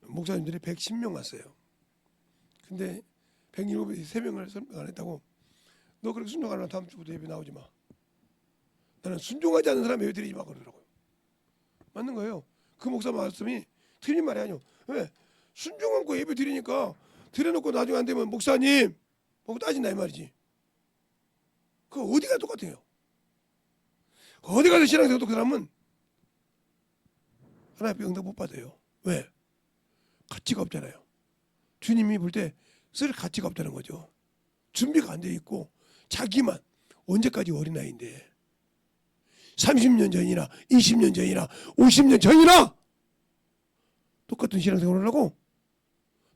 목사님들이 110명 왔어요. 근데 107명이 3명을 설명 안 했다고. 너 그렇게 순종 안 하면 다음 주부터 예배 나오지 마. 나는 순종하지 않는 사람 예배 드리지 마 그러더라고요. 맞는 거예요. 그 목사 말씀이 틀린 말이 아니요. 왜? 순종한 거 예배 드리니까 드려놓고 나중에 안 되면 목사님 보고 따진다 이 말이지. 그거 어디가 똑같아요. 어디 가서 신앙생활 그 사람은 하나님 앞에 응답 못 받아요. 왜? 가치가 없잖아요. 주님이 볼 때 쓸 가치가 없다는 거죠. 준비가 안 돼 있고 자기만 언제까지 어린아이인데 30년 전이나 20년 전이나 50년 전이나 똑같은 신앙생활을 하고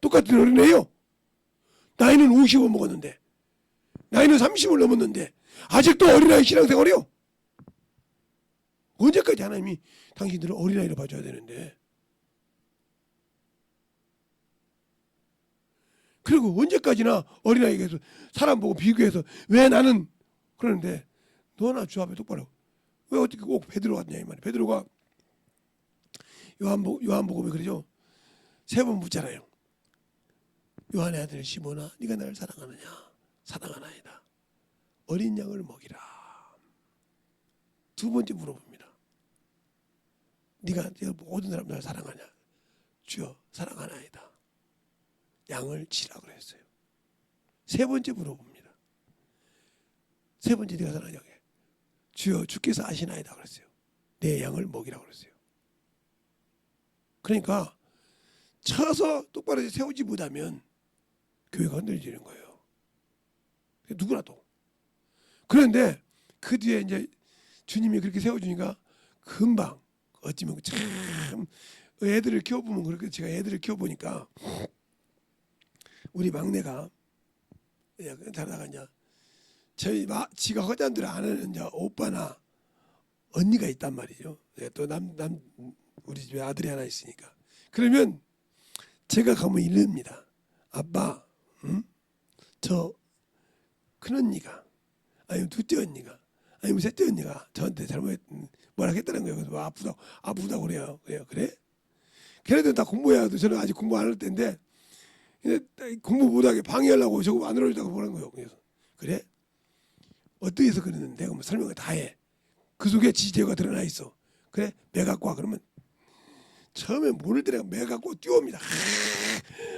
똑같은 어린애예요. 나이는 50을 먹었는데, 나이는 30을 넘었는데 아직도 어린아이 신앙생활이요. 언제까지 하나님이 당신들을 어린아이로 봐줘야 되는데, 그리고 언제까지나 어린아이에서 사람 보고 비교해서 왜 나는 그러는데, 너나 주 앞에 똑바로 왜 어떻게 꼭 베드로 같냐 이 말이야. 베드로가 요한복음에 그러죠. 3번 묻잖아요. 요한의 아들 시몬아, 네가 나를 사랑하느냐? 사랑하나이다. 어린 양을 먹이라. 2번째 물어봅니다. 네가 모든 사람 나를 사랑하냐? 주여 사랑하나이다. 양을 치라 그랬어요. 3번째 물어봅니다. 3번째 네가 사랑하냐? 주여 주께서 아시나이다 그랬어요. 내 양을 먹이라 그랬어요. 그러니까 쳐서 똑바로 세우지 못하면 교회가 흔들리는 거예요. 누구라도. 그런데 그 뒤에 이제 주님이 그렇게 세워주니까 금방 어찌면 참 애들을 키워보면 그렇게 제가 애들을 키워보니까 우리 막내가 자라다가 이제 지가 허전들 아는 이제 오빠나 언니가 있단 말이죠. 또 우리 집에 아들이 하나 있으니까. 그러면 제가 가면 이릅니다. 아빠, 저 큰언니가 아니면 둘째 언니가 아니면 셋째 언니가 저한테 잘못 뭐라 했다는 거예요. 그래서 아프다고 그래요. 그래? 걔네들은 다 공부해야 돼. 저는 아직 공부 안 할 때인데 공부 못하게 방해하려고 저거 안 어울리다고 보는 거예요. 그래서 그래? 어떻게 해서 그랬는데 그러면 설명을 다 해. 그 속에 지제가 드러나 있어. 그래? 매 갖고 와. 그러면 처음에 모를 때는 매 갖고 뛰어옵니다.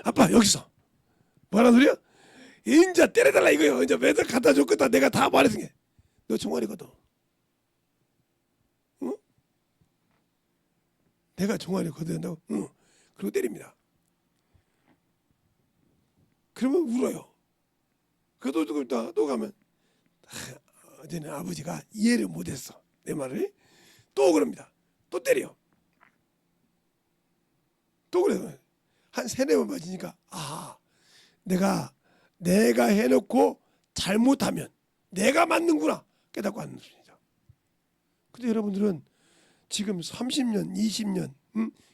아빠 여기서 뭐라는 소리야? 인자 때려달라 이거요. 이제 매달 갖다 줬겠다. 내가 다 말했으니 너 종아리거든. 응? 내가 종아리 거둔다고? 응. 그리고 때립니다. 그러면 울어요. 그래도 또 가면 어제는 아버지가 이해를 못했어. 내 말을. 또 그럽니다. 또 때려. 또 그래요. 한 3-4번 맞으니까 내가 해놓고 잘못하면 내가 맞는구나 깨닫고 하는 것입니다. 근데 여러분들은 지금 30년, 20년,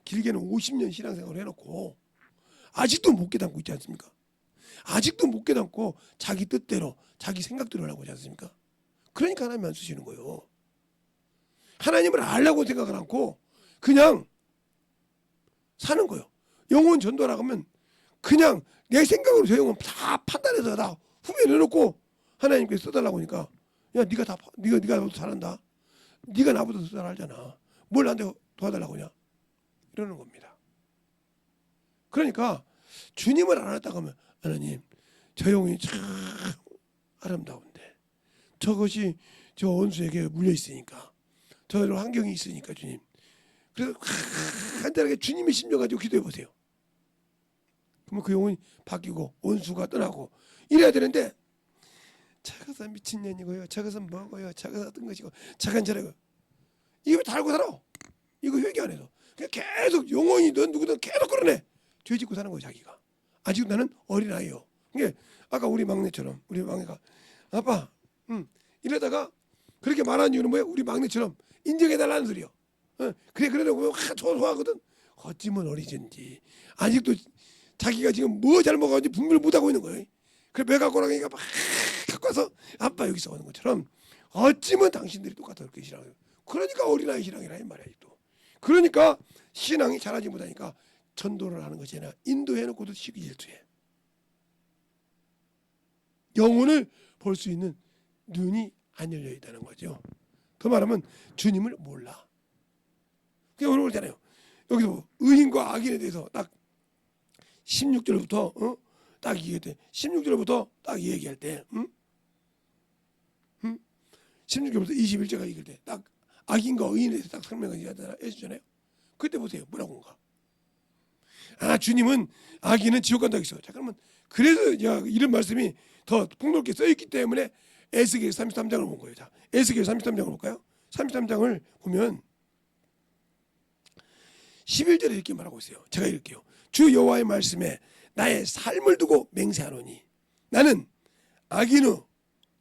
길게는 50년 신앙생활을 해놓고 아직도 못 깨닫고 있지 않습니까? 아직도 못 깨닫고 자기 뜻대로 자기 생각대로 하고 있지 않습니까? 그러니까 하나님 안 쓰시는 거예요. 하나님을 알려고 생각을 않고 그냥 사는 거예요. 영혼 전도라고 하면 그냥 내 생각으로 저 영혼 다 판단해서 다 후면에 내놓고 하나님께 써달라고 하니까 야 네가 나보다 잘한다. 네가 나보다 더 잘 알잖아. 뭘 나한테 도와달라고 하냐. 이러는 겁니다. 그러니까 주님을 알았다고 하면 하나님 저 영혼이 참 아름다운데 저것이 저 원수에게 물려 있으니까 저런 환경이 있으니까 주님 그래서 간단하게 주님의 심정 가지고 기도해 보세요. 그러면 그 영혼이 바뀌고 원수가 떠나고 이래야 되는데 저것은 미친년이고요. 저것은 뭐고요. 저것은 어떤 것이고 저건 저래고 이거 다 알고 살아. 이거 회개 안 해서 그냥 계속 영혼이 넌 누구든 계속 그러네. 죄 짓고 사는 거예요. 자기가. 아직 나는 어린아이요. 그게 아까 우리 막내처럼 우리 막내가 아빠 이러다가 그렇게 말하는 이유는 뭐예요? 우리 막내처럼 인정해달라는 소리요. 그래 그러려고 좋아하거든. 어찌면 어리진지 아직도 자기가 지금 뭐 잘못하는지 분별을 못하고 있는 거예요. 그래 배가 고라니까 막 갖고 와서 아빠 여기서 오는 것처럼 어찌면 당신들이 똑같아 그렇게 신앙해요. 그러니까 어린아이 신앙이라 이 말이야 또. 그러니까 신앙이 자라지 못하니까 전도를 하는 것이 아니라 인도해놓고도 시기 질투해. 영혼을 볼 수 있는 눈이 안 열려 있다는 거죠. 더 말하면 주님을 몰라. 그게 오늘 그러잖아요. 여기서 의인과 악인에 대해서 딱 16절부터 딱 얘기할 때 16절부터 딱 얘기할 때 16절부터 21절까지 얘기할 때 딱 악인과 의인에 대해서 딱 설명을 해주잖아요. 그때 보세요. 뭐라고 한가. 주님은 악인은 지옥 간다고 했어요. 자 그러면 그래서 이런 말씀이 더 폭넓게 써있기 때문에 에스겔 33장을 본 거예요. 자 에스겔 33장을 볼까요? 33장을 보면 11절에 이렇게 말하고 있어요. 제가 읽을게요. 주 여호와의 말씀에 나의 삶을 두고 맹세하노니 나는 악인의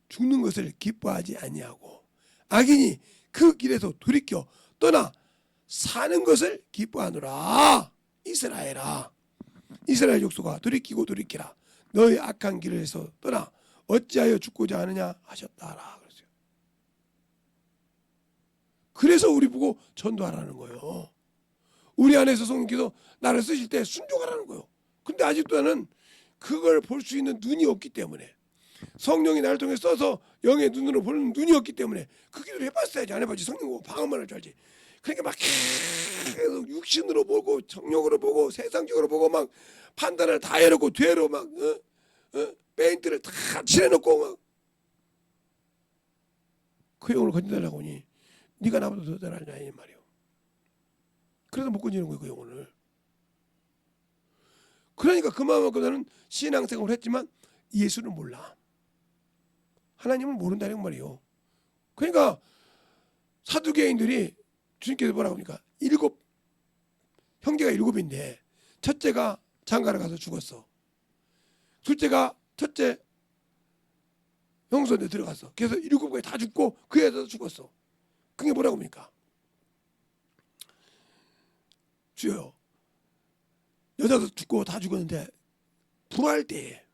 죽는 것을 기뻐하지 아니하고 악인이 그 길에서 돌이켜 떠나 사는 것을 기뻐하노라. 이스라엘아, 이스라엘 족속아, 돌이키고 돌이키라. 너의 악한 길에서 떠나 어찌하여 죽고자 하느냐 하셨다라. 그래서 우리 보고 전도하라는 거예요. 우리 안에서 성령께서 나를 쓰실 때 순종하라는 거예요. 근데 아직도 나는 그걸 볼 수 있는 눈이 없기 때문에, 성령이 나를 통해 써서 영의 눈으로 보는 눈이 없기 때문에 그 기도를 해봤어야지. 안 해봤지. 성령 보고 방언만 할 줄 알지. 그러니까 막 계속 육신으로 보고 정욕으로 보고 세상적으로 보고 막 판단을 다 해놓고 뒤로 막 페인트를 다 칠해놓고 막 그 영을 건져달라고 하니 네가 나보다 더 잘하냐 이 말이요. 그래서 못 건지는 거예요, 그 영혼을. 그러니까 그만큼 나는 신앙생활을 했지만 예수는 몰라. 하나님을 모른다는 말이에요. 그러니까 사두개인들이 주님께서 뭐라고 하니까 형제가 7인데 첫째가 장가를 가서 죽었어. 둘째가 첫째 형수한테 들어갔어. 그래서 7가지 다 죽고 그 애도 죽었어. 그게 뭐라고 합니까? 주여, 여자도 죽고 다 죽었는데 불화할 때에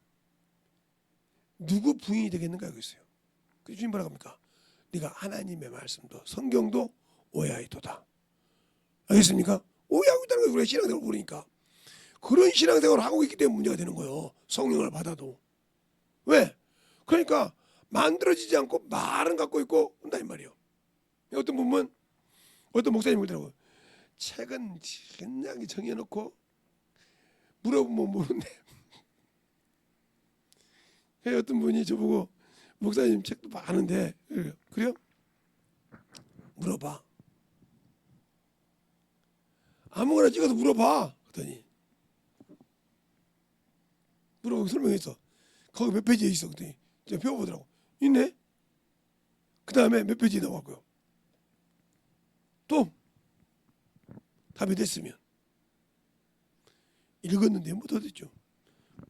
누구 부인이 되겠는가 그랬어요. 그 주님 뭐라고 합니까? 네가 하나님의 말씀도 성경도 오해하이도다. 알겠습니까? 오해하고 있다는 걸 우리가 신앙생활을 모르니까 그런 신앙생활을 하고 있기 때문에 문제가 되는 거예요. 성령을 받아도. 왜? 그러니까 만들어지지 않고 말은 갖고 있고 한다 이 말이에요. 어떤 분은 어떤 목사님 그러더라고요. 책은 그냥 정해놓고 물어보면 모르는데 어떤 분이 저보고 목사님 책도 많은데 그래요? 물어봐. 아무거나 찍어서 물어봐. 그랬더니 물어보고 설명했어. 거기 몇 페이지에 있어. 그랬더니 제가 배워보더라고. 있네. 그 다음에 몇 페이지에 나왔고요. 또 답이 됐으면 읽었는데 뭐 더 됐죠.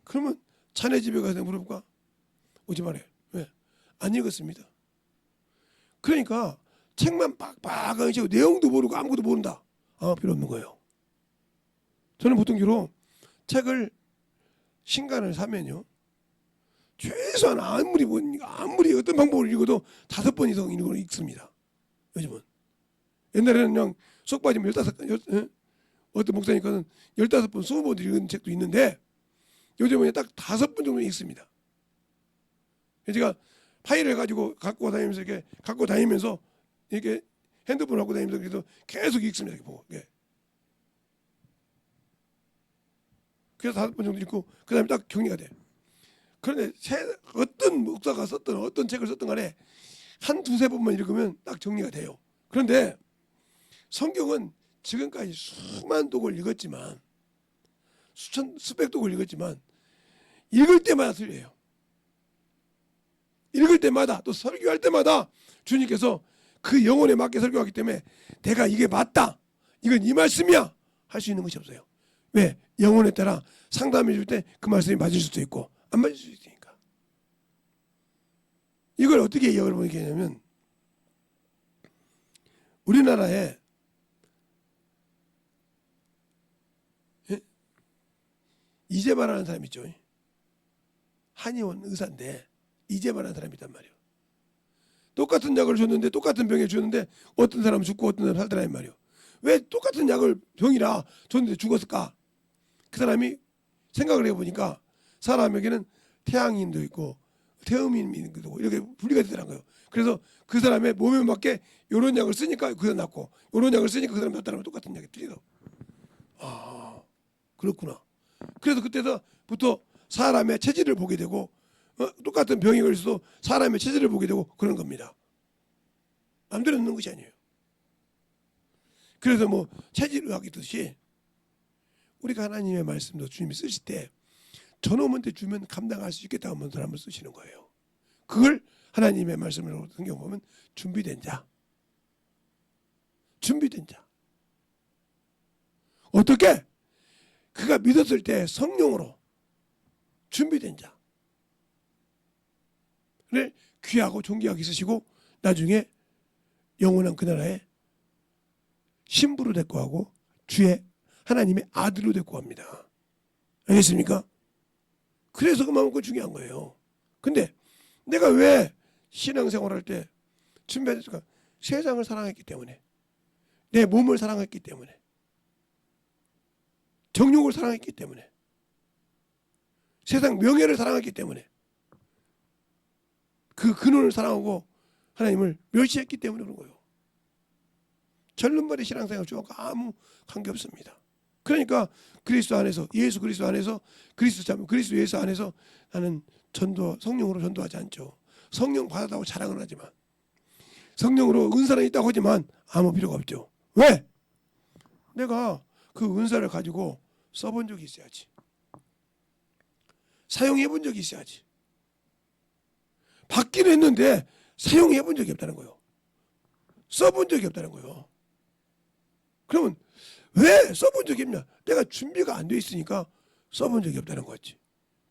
그러면 자네 집에 가서 물어볼까? 오지 말아요. 왜? 안 읽었습니다. 그러니까 책만 빡빡하게 치고 내용도 모르고 아무것도 모른다. 필요 없는 거예요. 저는 보통 주로 책을 신간을 사면요, 최소한 아무리 어떤 방법을 읽어도 5번 이상 읽습니다. 요즘은. 옛날에는 그냥 쏙 빠지면 15, 어떤 목사님께서는 15번, 20번 읽은 책도 있는데 요즘은 딱 5번 정도 읽습니다. 제가 파일을 가지고 갖고 다니면서 이렇게 핸드폰을 갖고 다니면서 그래서 계속 읽습니다. 이렇게 보고. 예. 그래서 5번 정도 읽고 그 다음에 딱 정리가 돼. 그런데 어떤 목사가 썼던 어떤 책을 썼던 간에 한 2-3번만 읽으면 딱 정리가 돼요. 그런데 성경은 지금까지 수만 독을 읽었지만 수백 독을 읽었지만 읽을 때마다 틀려요. 읽을 때마다 또 설교할 때마다 주님께서 그 영혼에 맞게 설교하기 때문에 내가 이게 맞다, 이건 이 말씀이야 할 수 있는 것이 없어요. 왜? 영혼에 따라 상담해 줄 때 그 말씀이 맞을 수도 있고 안 맞을 수도 있으니까. 이걸 어떻게 여러분이 얘기하냐면 우리나라에 이재만하는 사람 있죠. 한의원 의사인데 이재만하는 사람이 있단 말이에요. 똑같은 약을 줬는데 똑같은 병에 줬는데 어떤 사람은 죽고 어떤 사람은 살더라 이 말이에요. 왜 똑같은 약을 병이라 줬는데 죽었을까? 그 사람이 생각을 해보니까 사람에게는 태양인도 있고 태음인도 있고 이렇게 분리가 되더라는 거예요. 그래서 그 사람의 몸에 맞게 이런 약을 쓰니까 그 사람 낫고 이런 약을 쓰니까 그 사람 낫다는 건 똑같은 약이 틀리더라고. 그렇구나. 그래서 그때서부터 사람의 체질을 보게 되고 똑같은 병이 걸려서 사람의 체질을 보게 되고 그런 겁니다. 남대로 넣는 것이 아니에요. 그래서 뭐 체질의학이 있듯이 우리가 하나님의 말씀도 주님이 쓰실 때 저놈한테 주면 감당할 수 있겠다 하면 사람을 쓰시는 거예요. 그걸 하나님의 말씀으로 성경 보면 준비된 자, 준비된 자. 어떻게? 그가 믿었을 때 성령으로 준비된 자를 귀하고 존귀하게 쓰시고 나중에 영원한 그 나라에 신부로 데리고 가고 주의 하나님의 아들로 데리고 갑니다. 알겠습니까? 그래서 그만큼 중요한 거예요. 근데 내가 왜 신앙생활할 때 준비했을까? 세상을 사랑했기 때문에, 내 몸을 사랑했기 때문에, 정욕을 사랑했기 때문에, 세상 명예를 사랑했기 때문에, 그 근원을 사랑하고 하나님을 멸시했기 때문에 그런 거예요. 절름발이 신앙생활 중하고 아무 관계없습니다. 그러니까 그리스도 안에서, 예수 그리스도 안에서, 그리스도 예수 안에서 나는 성령으로 전도하지 않죠. 성령 받았다고 자랑을 하지만, 성령으로 은사는 있다고 하지만 아무 필요가 없죠. 왜? 내가 그 은사를 가지고 써본 적이 있어야지. 사용해 본 적이 있어야지. 받기는 했는데 사용해 본 적이 없다는 거예요. 써본 적이 없다는 거예요. 그러면 왜 써본 적이 없냐? 내가 준비가 안 돼 있으니까 써본 적이 없다는 거지.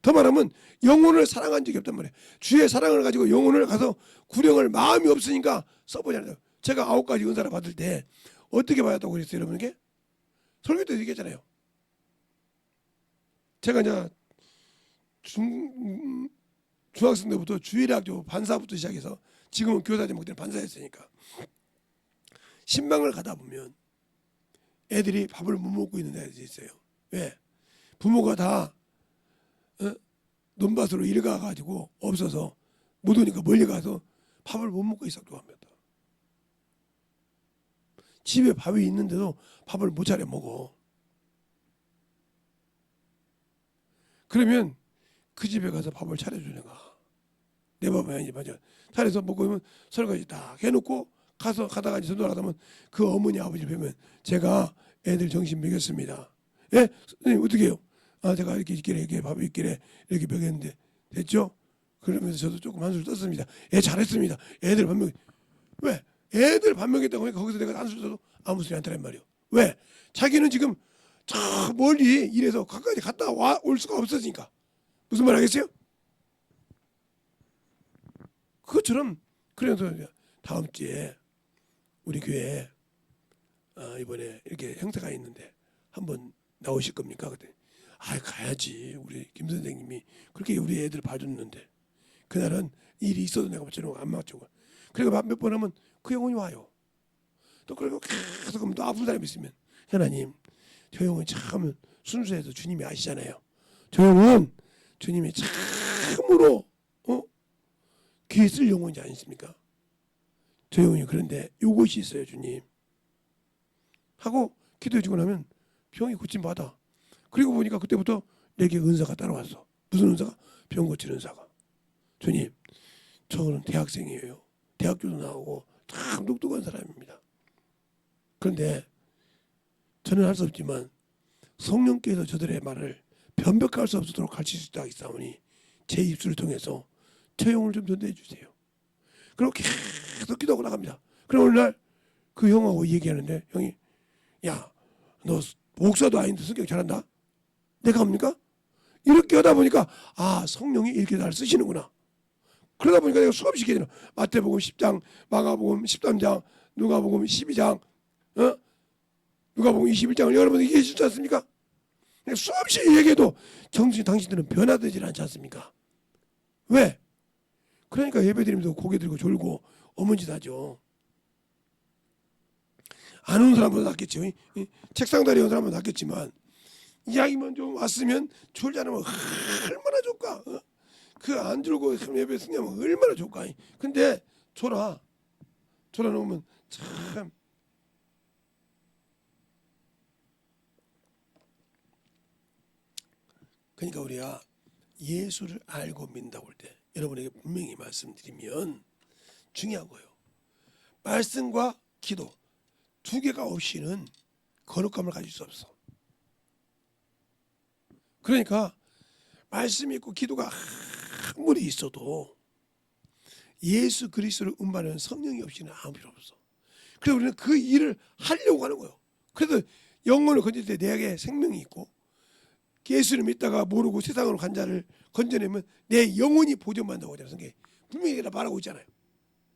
더 말하면 영혼을 사랑한 적이 없단 말이에요. 주의 사랑을 가지고 영혼을 가서 구령할 마음이 없으니까 써보지 않아요. 제가 9가지 은사를 받을 때 어떻게 받았다고 그랬어요, 여러분에게? 설교 때 얘기했잖아요. 제가 이제 중학생 때부터 주일학교 반사부터 시작해서 지금은 교사 제목 때는 반사했으니까 신방을 가다 보면 애들이 밥을 못 먹고 있는 애들이 있어요. 왜? 부모가 다 논밭으로 일가가지고 없어서 못 오니까 멀리 가서 밥을 못 먹고 있었다고 합니다. 집에 밥이 있는데도 밥을 못 차려 먹어. 그러면 그 집에 가서 밥을 차려주는가? 내 밥이 아니지, 맞아. 차려서 먹으면 설거지 딱 해놓고 가다가 이제 전도를 하다 보면 그 어머니 아버지를 뵈면 제가 애들 정신 먹였습니다. 예? 선생님 어떻게 해요? 아, 제가 이렇게 있길래, 이렇게 밥이 있길래 이렇게 먹였는데 됐죠? 그러면서 저도 조금 한술 떴습니다. 예, 잘했습니다. 애들 밥 먹. 왜? 애들 밥 먹였다고 하니까 거기서 내가 한술 떠도 아무 소리 안 들란 말이에요. 왜? 자기는 지금 저 멀리 일해서 가까이 갔다 올 수가 없었으니까. 무슨 말 하겠어요? 그것처럼 그래서 다음 주에 우리 교회에 이번에 이렇게 행사가 있는데 한번 나오실 겁니까? 그때 가야지. 우리 김 선생님이 그렇게 우리 애들 봐줬는데 그날은 일이 있어도 내가 저런 안 맞추고 그리고 몇 번 하면 그 영혼이 와요. 또 그리고 계속 그럼 또 아픈 사람이 있으면 하나님 저 영혼 참 순수해서 주님이 아시잖아요. 저 영혼 주님이 참으로 귀에 쓸 영혼이 아니십니까? 저 영혼이 그런데 요것이 있어요, 주님. 하고 기도해주고 나면 병이 고침받아. 그리고 보니까 그때부터 내게 은사가 따라왔어. 무슨 은사가? 병 고치는 은사가. 주님, 저는 대학생이에요. 대학교도 나오고 참 똑똑한 사람입니다. 그런데 저는 할 수 없지만 성령께서 저들의 말을 변벽할 수 없도록 가르칠 수 있다 있사오니 제 입술을 통해서 저 영혼을 좀 전도해 주세요. 그리고 계속 기도하고 나갑니다. 그럼 어느 날 그 형하고 얘기하는데 형이 야, 너 목사도 아닌데 성경 잘한다? 내가 합니까? 이렇게 하다 보니까 성령이 이렇게 날 쓰시는구나. 그러다 보니까 내가 수없이 얘기해요. 마태복음 10장, 마가복음 13장, 누가복음 12장, 누가복음 21장을 여러분 얘기해 주지 않습니까? 수없이 얘기해도 당신들은 변화되지 않지 않습니까? 왜? 그러니까 예배드리면서 고개 들고 졸고 어문짓 하죠. 안 온 사람보다 낫겠죠. 책상 다리 온 사람보다 낫겠지만 이야기만 좀 왔으면 졸지 않으면 얼마나 좋을까? 그 안 졸고 예배 승리하면 얼마나 좋을까? 근데 졸아놓으면 참 그러니까 우리가 예수를 알고 믿는다고 할 때 여러분에게 분명히 말씀드리면 중요한 거예요. 말씀과 기도 두 개가 없이는 거룩함을 가질 수 없어. 그러니까 말씀이 있고 기도가 아무리 있어도 예수 그리스도를 음반하는 성령이 없이는 아무 필요 없어. 그래서 우리는 그 일을 하려고 하는 거예요. 그래서 영혼을 건질 때 내게 생명이 있고 예수를 믿다가 모르고 세상으로 간 자를 건져내면 내 영혼이 보존받는다고 하잖아요. 성경에 분명히 다 말하고 있잖아요.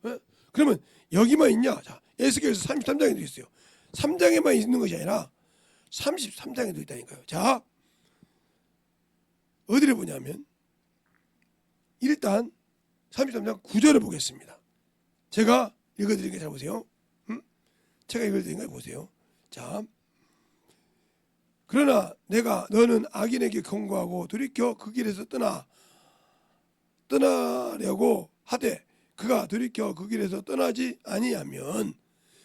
어? 그러면 여기만 있냐? 자, 에스겔서 33장에 도 있어요. 3장에만 있는 것이 아니라 33장에도 있다니까요. 자, 어디를 보냐면 일단 33장 9절을 보겠습니다. 제가 읽어드린 게 잘 보세요. 제가 읽어드린 거 보세요. 자, 그러나 내가 너는 악인에게 경고하고 돌이켜 그 길에서 떠나려고 하되 그가 돌이켜 그 길에서 떠나지 아니하면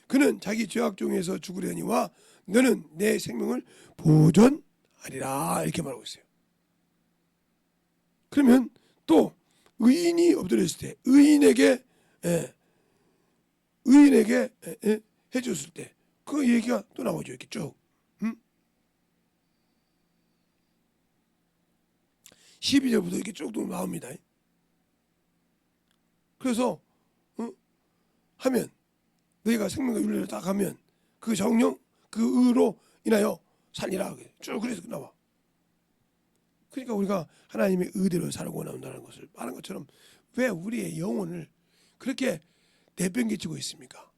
그는 자기 죄악 중에서 죽으려니와 너는 내 생명을 보존하리라 이렇게 말하고 있어요. 그러면 또 의인이 엎드렸을 때 의인에게 해줬을 때 그 얘기가 또 나오죠. 이렇게 쭉 12절부터 이렇게 쭉 나옵니다. 그래서 하면 너희가 생명과 윤리를 딱 하면 그 정령 그 의로 인하여 살리라 쭉 그래서 나와. 그러니까 우리가 하나님의 의대로 살고 나온다는 것을 말한 것처럼 왜 우리의 영혼을 그렇게 내팽개치고 있습니까?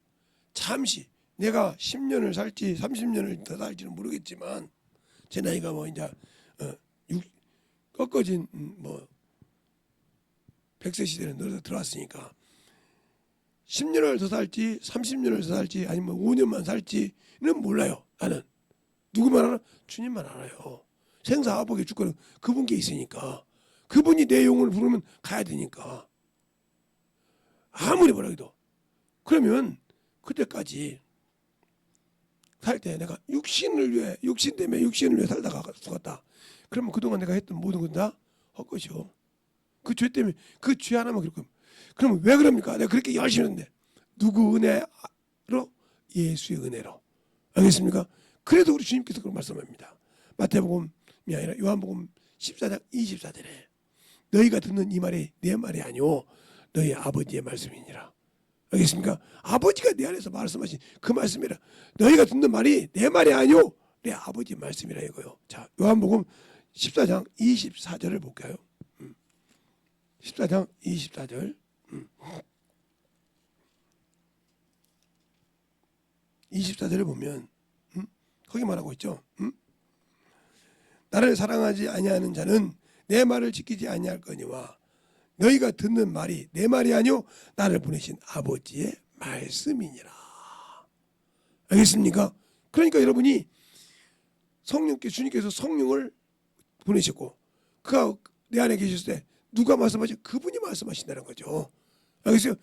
잠시 내가 10년을 살지 30년을 더 살지는 모르겠지만 제 나이가 뭐 이제 꺾어진 100세 시대는 늘어서 들어왔으니까 10년을 더 살지 30년을 더 살지 아니면 5년만 살지는 몰라요. 나는 누구만 알아? 주님만 알아요. 생사화복의 주권은 그분께 있으니까 그분이 내 영혼을 부르면 가야 되니까 아무리 뭐라 해도 그러면 그때까지 살 때 내가 육신 때문에 육신을 위해 살다가 죽었다. 그러면 그동안 내가 했던 모든 건 다 헛것이요. 그 죄 때문에 그 죄 하나만 그럴 거면 그러면 왜 그럽니까? 내가 그렇게 열심히 했는데 누구 은혜로? 예수의 은혜로. 알겠습니까? 그래도 우리 주님께서 그런 말씀합니다. 마태복음이 아니라 요한복음 14장 24절에 너희가 듣는 이 말이 내 말이 아니오 너희 아버지의 말씀이니라. 알겠습니까? 아버지가 내 안에서 말씀하신 그 말씀이라. 너희가 듣는 말이 내 말이 아니오 내 아버지의 말씀이라 이거요. 자, 요한복음 14장 24절을 볼까요? 14장 24절 24절을 보면 거기 말하고 있죠. 나를 사랑하지 아니하는 자는 내 말을 지키지 아니할 거니와 너희가 듣는 말이 내 말이 아니오 나를 보내신 아버지의 말씀이니라. 알겠습니까? 그러니까 여러분이 주님께서 성령을 보내셨고 그가 내 안에 계셨을 때 누가 말씀하시죠? 그분이 말씀하신다는 거죠. 알겠어요?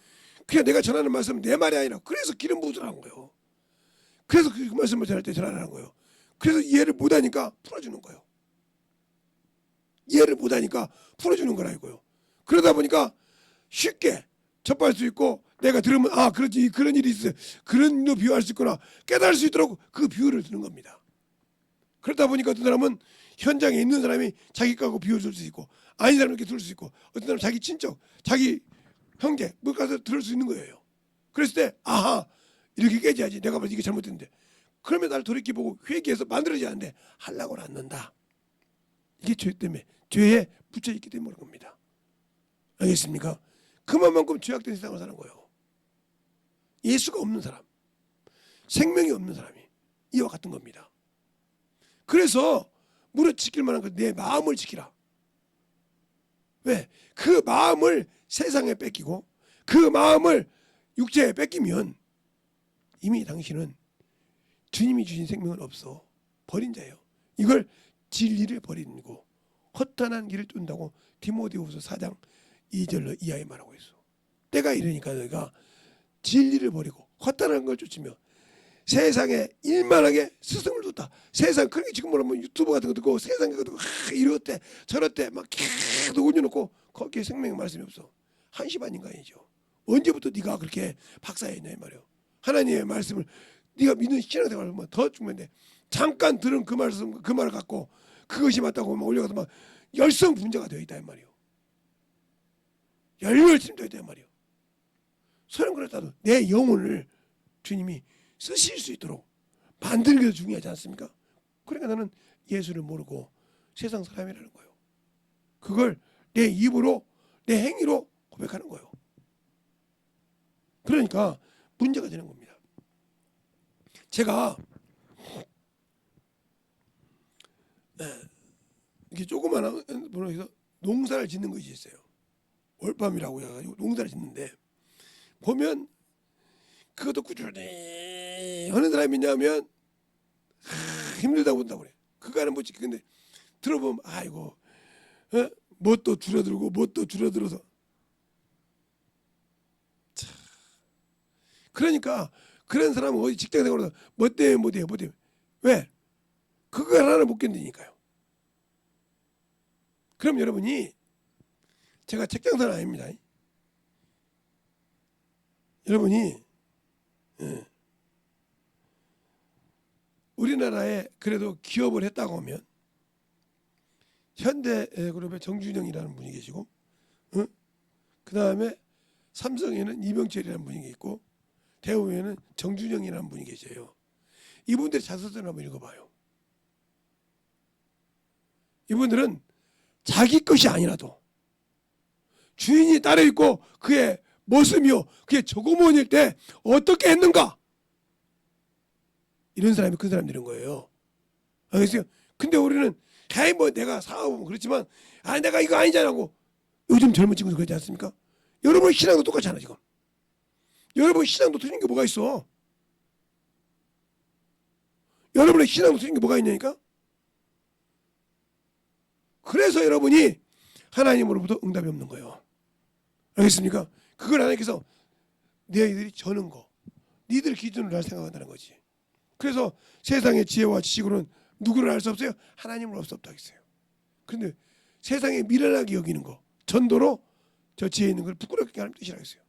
그냥 내가 전하는 말씀은 내 말이 아니라 그래서 기름 부으라는 거예요. 그래서 그 말씀을 전할 때 전하라는 거예요. 그래서 이해를 못하니까 풀어주는 거예요. 이해를 못하니까 풀어주는 거라고요. 그러다 보니까 쉽게 접할 수 있고 내가 들으면 아 그렇지 그런 일이 있어요. 그런 일로 비유할 수 있구나 깨달을 수 있도록 그 비유를 드는 겁니다. 그러다 보니까 어떤 사람은 현장에 있는 사람이 자기 거하고 비유를 들 수 있고 아닌 사람에게 들을 수 있고 어떤 사람은 자기 친척 자기 형제 뭐 가서 들을 수 있는 거예요. 그랬을 때 아하 이렇게 깨져야지 내가 봐도 이게 잘못됐는데 그러면 나를 돌이켜보고 회개해서 만들어지지 않는데 하려고는 않는다. 이게 죄 때문에 죄에 붙여있기 때문에 그런 겁니다. 알겠습니까? 그만큼 죄악된 세상을 사는 거예요. 예수가 없는 사람 생명이 없는 사람이 이와 같은 겁니다. 그래서 무릇 지킬 만한 것 내 마음을 지키라. 왜? 그 마음을 세상에 뺏기고 그 마음을 육체에 뺏기면 이미 당신은 주님이 주신 생명은 없어. 버린 자예요. 이걸 진리를 버리고 허탄한 길을 쫓는다고 디모데후서 4장 2절로 이하에 말하고 있어. 때가 이르니까 너희가 진리를 버리고 허탄한 걸 쫓으며 세상에 일만하게 스승을 뒀다. 세상 그렇게 지금 뭐라면 유튜브 같은 거 듣고 세상에 듣고 이렇대 저렇대 막 계속 올려놓고 거기에 생명의 말씀이 없어. 한심한 인간이죠. 언제부터 네가 그렇게 박사였냐 이 말이에요. 하나님의 말씀을 네가 믿는 신앙생활을 보면 더 중요한데 잠깐 들은 그 말씀 그 말을 갖고 그것이 맞다고 막 올려가서 막 열성 분자가 되어 있다 이 말이에요. 열렬 침투되어 있다 이 말이에요. 서른 그랬다도 내 영혼을 주님이 쓰실 수 있도록 만드는 게 중요하지 않습니까? 그러니까 나는 예수를 모르고 세상 사람이라는 거예요. 그걸 내 입으로 내 행위로 고백하는 거예요. 그러니까 문제가 되는 겁니다. 제가 이렇게 조그마한 분에서 농사를 짓는 것이 있어요. 월밤이라고 해가지고 농사를 짓는데 보면 그것도 꾸준히 하는 사람이 있냐면 힘들다고 본다고 그래. 그거는 뭐지? 근데 들어보면 아이고 뭣도 줄어들고 뭣도 줄어들어서 그러니까 그런 사람은 어디 직장생활에서 뭐 때문에 왜? 그거 하나를 못 견디니까요. 그럼 여러분이 제가 책장사는 아닙니다. 여러분이 우리나라에 그래도 기업을 했다고 하면 현대그룹의 정준영이라는 분이 계시고 그 다음에 삼성에는 이병철이라는 분이 있고 대우에는 정준영이라는 분이 계세요. 이분들의 자서전을 한번 읽어봐요. 이분들은 자기 것이 아니라도 주인이 따로 있고 그의 모습이요 그의 조고모일 때 어떻게 했는가 이런 사람이 큰 사람들인 거예요. 알겠어요? 근데 우리는 뭐 내가 사업은 그렇지만 내가 이거 아니잖아 하고 요즘 젊은 친구들 그러지 않습니까? 여러분 신앙도 똑같잖아 지금. 여러분 신앙도 틀린 게 뭐가 있어? 여러분의 신앙도 틀린 게 뭐가 있냐니까? 그래서 여러분이 하나님으로부터 응답이 없는 거예요. 알겠습니까? 그걸 하나님께서 너희들이 저는 거 니들 기준으로 잘 생각한다는 거지. 그래서 세상의 지혜와 지식으로는 누구를 알 수 없어요? 하나님을 알 수 없다고 했어요. 그런데 세상에 미련하게 여기는 거 전도로 저 지혜 있는 걸 부끄럽게 하는 뜻이라고 했어요.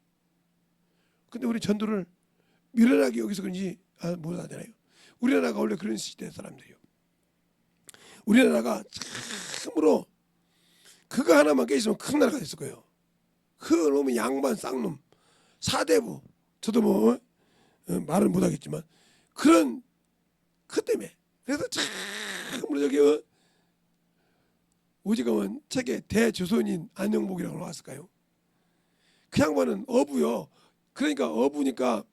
근데 우리 전도를 미련하게 여기서 그런지 못 하잖아요. 우리나라가 원래 그런 시대 사람들이에요. 우리나라가 참으로 그거 하나만 깨있으면 큰 나라가 됐을 거예요. 그 놈의 양반 쌍놈 사대부 저도 뭐 말은 못하겠지만 그런 그 때문에 그래서 참으로 저기 오지경은 책에 대조선인 안영복이라고 나왔을까요? 그 양반은 어부요. 그러니까 어부니까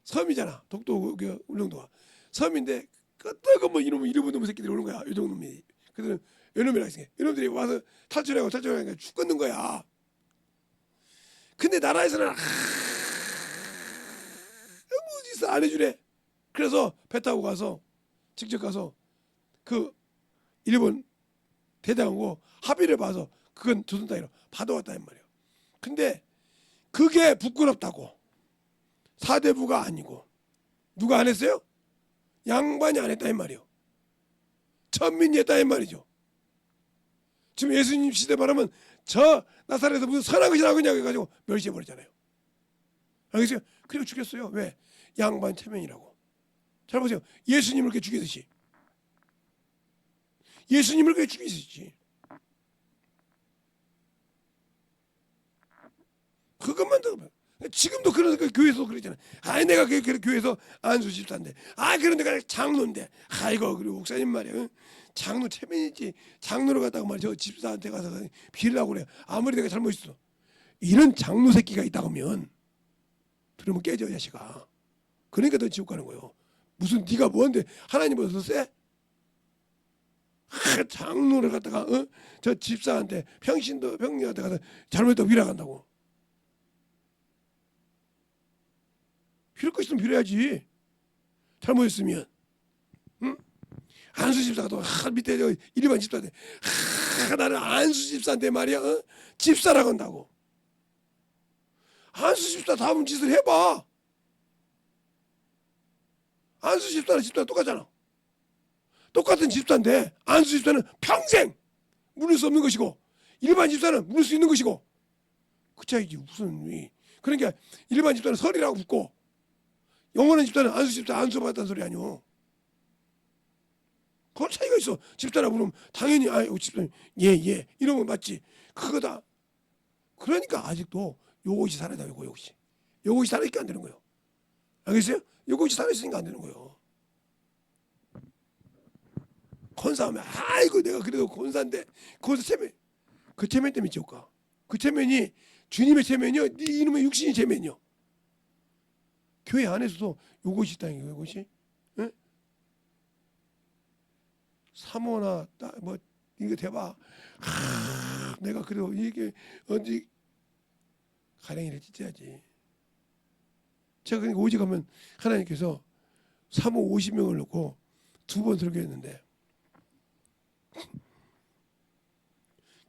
섬이잖아. 독도 울릉도가 섬인데 끄떡은 뭐 이놈 일본 새끼들이 오는 거야. 요정놈이. 그들은 요놈이라 했으니까 요놈들이 와서 탈출하니까 죽겠는 거야. 근데 나라에서는 아무 짓을 안 해주래. 그래서 배 타고 가서 직접 가서 그 일본 대장하고 합의를 봐서 그건 조선 땅이라 받아왔다는 말이에요. 근데 그게 부끄럽다고 사대부가 아니고 누가 안 했어요? 양반이 안 했다는 말이에요. 천민이 했다는 말이죠. 지금 예수님 시대 말하면 저 나사렛에서 무슨 선한 것이라고 그냥 해가지고 멸시해버렸잖아요. 알겠어요? 그리고 죽였어요. 왜? 양반 체면이라고. 잘 보세요. 예수님을 그렇게 죽이듯이. 예수님을 그렇게 죽이듯이. 그것만 더 지금도 그런 교회에서 그러잖아요. 내가 그 교회에서 안수 집사인데 그런 데가 장로인데 아이고 그리고 목사님 말이야 장로 체면이지 장로를 갖다가 말이야 집사한테 가서 빌라고 그래. 아무리 내가 잘못했어. 이런 장로 새끼가 있다고 하면 들으면 깨져 자식아. 그러니까 너 지옥 가는 거예요. 무슨 네가 뭔데 하나님보다 더 세? 장로를 갖다가 저 집사한테 평신한테 가서 잘못했다고 빌어간다고. 빌을 거 있으면 빌어야지. 잘못했으면. 응? 안수 집사가 또 밑에 저 일반 집사한테 나는 안수 집사한테 말이야 집사라고 한다고. 안수 집사 다음 짓을 해봐. 안수 집사랑 집사랑 똑같잖아. 똑같은 집사인데 안수 집사는 평생 물을 수 없는 것이고 일반 집사는 물을 수 있는 것이고 그 차이지 무슨. 그러니까 일반 집사는 설이라고 붙고 영원한 집사는 안수 집사 안수 받았다는 소리 아니오. 그건 차이가 있어. 집사라고 그러면 당연히 집사님 예 이러면 맞지. 그거다. 그러니까 아직도 요것이 살아야 요것이 살아있게 안 되는 거예요. 알겠어요? 이것이 살아있으니까 안 되는 거예요. 권사하면 아이고 내가 그래도 권사인데 거기서 체면, 그 체면 때문에 지옥가. 그 체면이 주님의 체면이요, 네 이놈의 육신의 체면이요. 교회 안에서도 요것이 있다는 거예요. 이것이 사모나 뭐 이거 대봐. 내가 그래도 이게 어디 가랭이를 찢어야지. 제가 그러니까 오직하면 하나님께서 사모 50명을 놓고 2번 설교했는데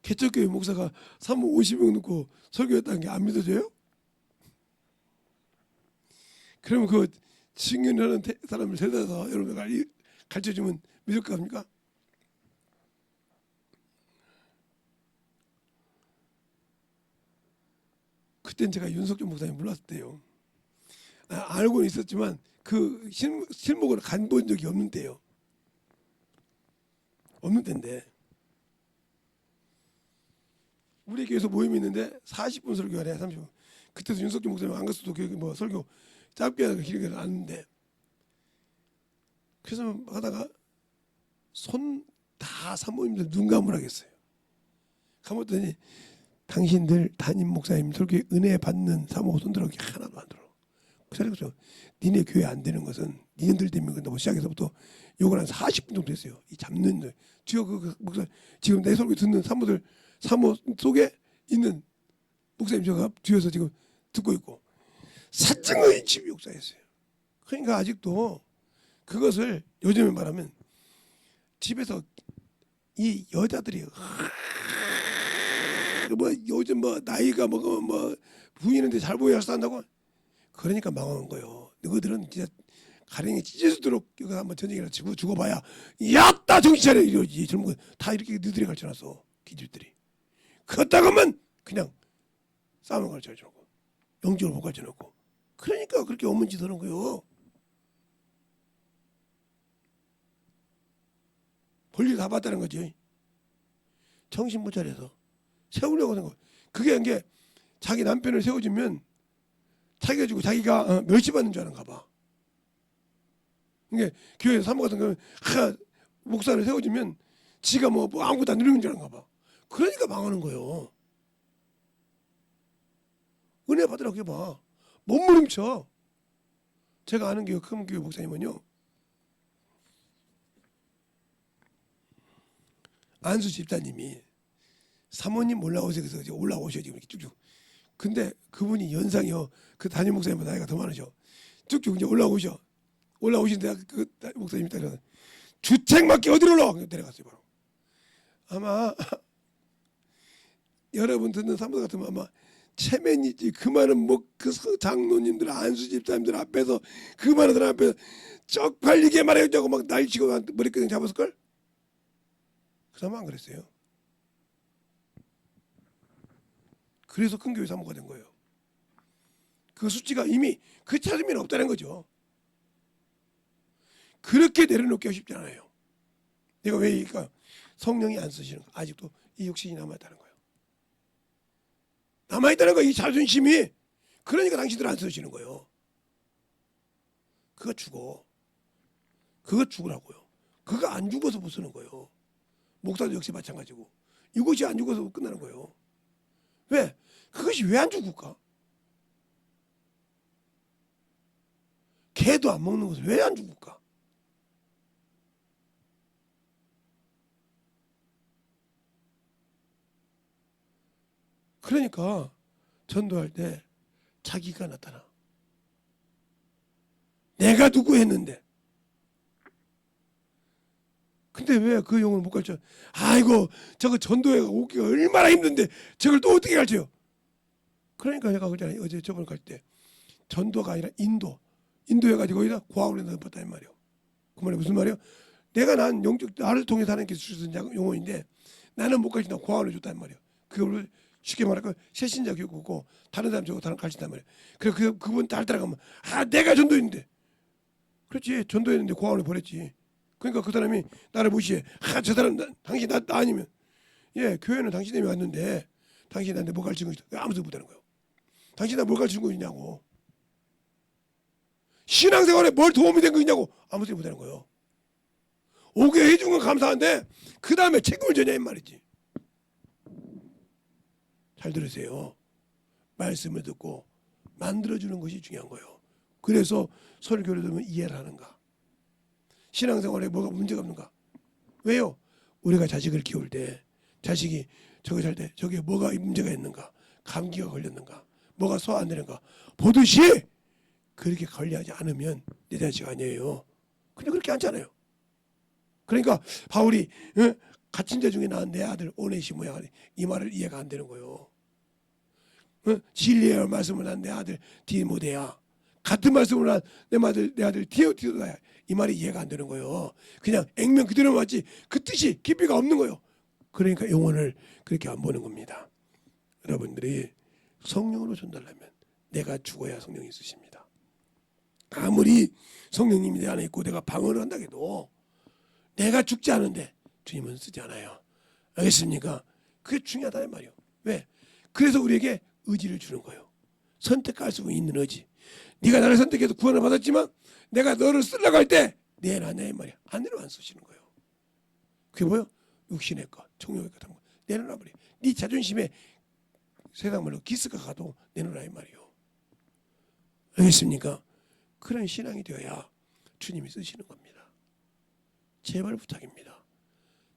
개척교회 목사가 사모 50명 놓고 설교했다는 게 안 믿어져요? 그러면 그 증인하는 사람을 데려다서 여러분 가르쳐주면 믿을 거 합니까? 그땐 제가 윤석준 목사님 몰랐을 때요. 알고는 있었지만 그 실목을 간 본 적이 없는 때요. 없는 때인데 우리 교회에서 모임이 있는데 40분 설교하래. 30분. 그때도 윤석준 목사님 안 갔어도 뭐 설교 짧게 하다가 길게 하는데 그래서 하다가 손 다 사모님들 눈 감으라겠어요. 감았더니 당신들 담임 목사님 설교에 은혜 받는 사모 손들어 하나도 안 들어. 그래서 니네 교회 안 되는 것은 니네들 때문에 그런다고 시작해서부터 욕을 한 40분 정도 했어요. 이 잡는 주요 그 목사 지금 내 설교 듣는 사모들 사모 속에 있는 목사님 제가 뒤에서 지금 듣고 있고 사증의 집 욕사했어요. 그러니까 아직도 그것을 요즘에 말하면 집에서 이 여자들이 뭐 요즘 뭐 나이가 먹으면 뭐 부인한테 잘 보여야 산다고 그러니까 망하는 거예요. 너희들은 진짜 가랭이 찢어지도록 이거 한번 전쟁이라 치고 죽어봐야 야따 정신 차려 이러지. 젊은 다 이렇게 너희들이 가르쳐놨어. 기집들이 그렇다고만 그냥 싸움을 가르쳐주고 영적으로 못 가르쳐놓고 그러니까 그렇게 없는 짓 하는 거예요. 볼일 다 봤다는 거지. 정신 못 차려서 세우려고 하는 거. 그게 이게 자기 남편을 세워주면 자기가 주고 자기가 멸시받는 줄 아는가 봐. 이게 교회에서 사모 같은 거 목사를 세워주면 지가 뭐 아무것도 안 누리는 줄 아는가 봐. 그러니까 망하는 거예요. 은혜 받으라고 해봐. 몸부림쳐. 제가 아는 교회 큰 교회 목사님은요. 안수 집사님이 사모님 올라오세요. 그래서 올라오셔 지금 이렇게 쭉쭉. 근데 그분이 연상이요. 그 담임 목사님보다 나이가 더 많으셔. 쭉쭉 이제 올라오셔. 올라오신데 그 목사님이 따라 주책 맞게 어디로 올라와? 내려갔어요 바로. 아마 여러분 듣는 사람들 같으면 아마 체면이지 그 많은 뭐그 장로님들 안수 집사님들 앞에서 그 많은 사람 앞에서 쪽팔리게 말해주고 막 날치고 머리끄댕 잡았을걸? 그 사람 안 그랬어요. 그래서 큰 교회 사모가 된 거예요. 그 수치가 이미 그 찾으면 없다는 거죠. 그렇게 내려놓기가 쉽지 않아요. 내가 왜 얘기할까? 성령이 안 쓰시는 거. 아직도 이 육신이 남아있다는 거예요. 남아있다는 거예요. 이 자존심이. 그러니까 당신들 안 쓰시는 거예요. 그거 죽어. 그거 죽으라고요. 그거 안 죽어서 못 쓰는 거예요. 목사도 역시 마찬가지고. 이것이 안 죽어서 끝나는 거예요. 왜? 그것이 왜 안 죽을까? 개도 안 먹는 것을 왜 안 죽을까? 그러니까 전도할 때 자기가 나타나. 내가 누구 했는데. 근데 왜 그 용어를 못 가르쳐? 아이고 저거 전도회 오기가 얼마나 힘든데 저걸 또 어떻게 가르쳐요? 그러니까 내가 그잖아요. 어제 저번에 갈 때 전도가 아니라 인도 해가지고 거기다 고아원에 넣었단 말이에요. 그 말이 무슨 말이에요? 내가 난 영적 나를 통해서 하나님께서 주신 용어인데 나는 못 가르친다 고아원을 줬단 말이에요. 그걸 쉽게 말하면 새신자 교육고 다른 사람 저거 다른 가르친단 말이에요. 그래 그분 잘 따라가면 내가 전도했는데 그렇지 전도했는데 고아원에 보냈지. 그러니까 그 사람이 나를 무시해. 저 사람 당신 나 아니면 교회는 당신 때문에 왔는데 당신이 나한테 뭐 가르친 거 있어? 아무도 못하는 거예요. 당신 나 뭘 가르친 거 있냐고. 신앙생활에 뭘 도움이 된 거냐고 아무 소리 못하는 거예요. 오게 해준 건 감사한데 그 다음에 책임을 져냐 이 말이지. 잘 들으세요. 말씀을 듣고 만들어주는 것이 중요한 거예요. 그래서 설교를 들으면 이해를 하는가. 신앙생활에 뭐가 문제가 없는가. 왜요? 우리가 자식을 키울 때 자식이 저기 살 때 저기에 뭐가 문제가 있는가. 감기가 걸렸는가. 뭐가 소화 안 되는가. 보듯이 그렇게 관리하지 않으면 내 자식 아니에요. 근데 그렇게 않잖아요. 그러니까 바울이 갇힌 자 중에 낳은 내 아들 오네시모야 이 말을 이해가 안 되는 거예요. 진리의 말씀을 난 내 아들 디모데야 같은 말씀을 난 내 아들 디오티도야 이 말이 이해가 안 되는 거예요. 그냥 액면 그대로 맞지 그 뜻이 깊이가 없는 거예요. 그러니까 영혼을 그렇게 안 보는 겁니다. 여러분들이 성령으로 전달하면 내가 죽어야 성령이 쓰십니다. 아무리 성령님이 내 안에 있고 내가 방언을 한다 해도 내가 죽지 않은데 주님은 쓰지 않아요. 알겠습니까? 그게 중요하다는 말이에요. 왜? 그래서 우리에게 의지를 주는 거예요. 선택할 수 있는 의지. 네가 나를 선택해서 구원을 받았지만 내가 너를 쓰려고 할 때 내 아내의 말이야. 아내로 안 쓰시는 거예요. 그게 뭐예요? 육신의 것, 정욕의 것 하는 거 내놓으라 말이에요. 네 자존심에 세상 말로 기스가 가도 내놓으라 이 말이에요. 알겠습니까? 그런 신앙이 되어야 주님이 쓰시는 겁니다. 제발 부탁입니다.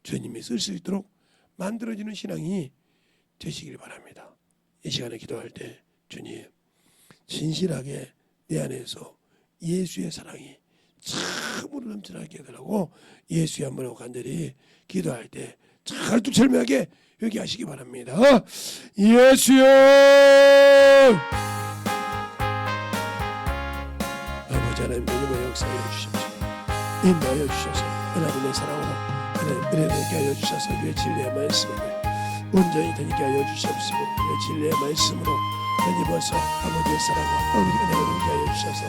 주님이 쓸 수 있도록 만들어지는 신앙이 되시길 바랍니다. 이 시간에 기도할 때 주님 진실하게 내 안에서 예수의 사랑이 참으로 넘쳐나게 해달라고 예수의 한번하고 간절히 기도할 때 찰뚝철미하게 회개하시기 바랍니다. 예수여 아버지 하나님 은혜의 역사해 주십시오. 인도하여 주셔서 하나님의 사랑으로 하나님 은혜 되게 하여 주셔서 위의 진리의 말씀을 온전히 되게 하여 주시옵시고 위의 진리의 말씀으로 힘입어서 아버지의 사랑과 아버지의 은혜를 되게 하여 주셔서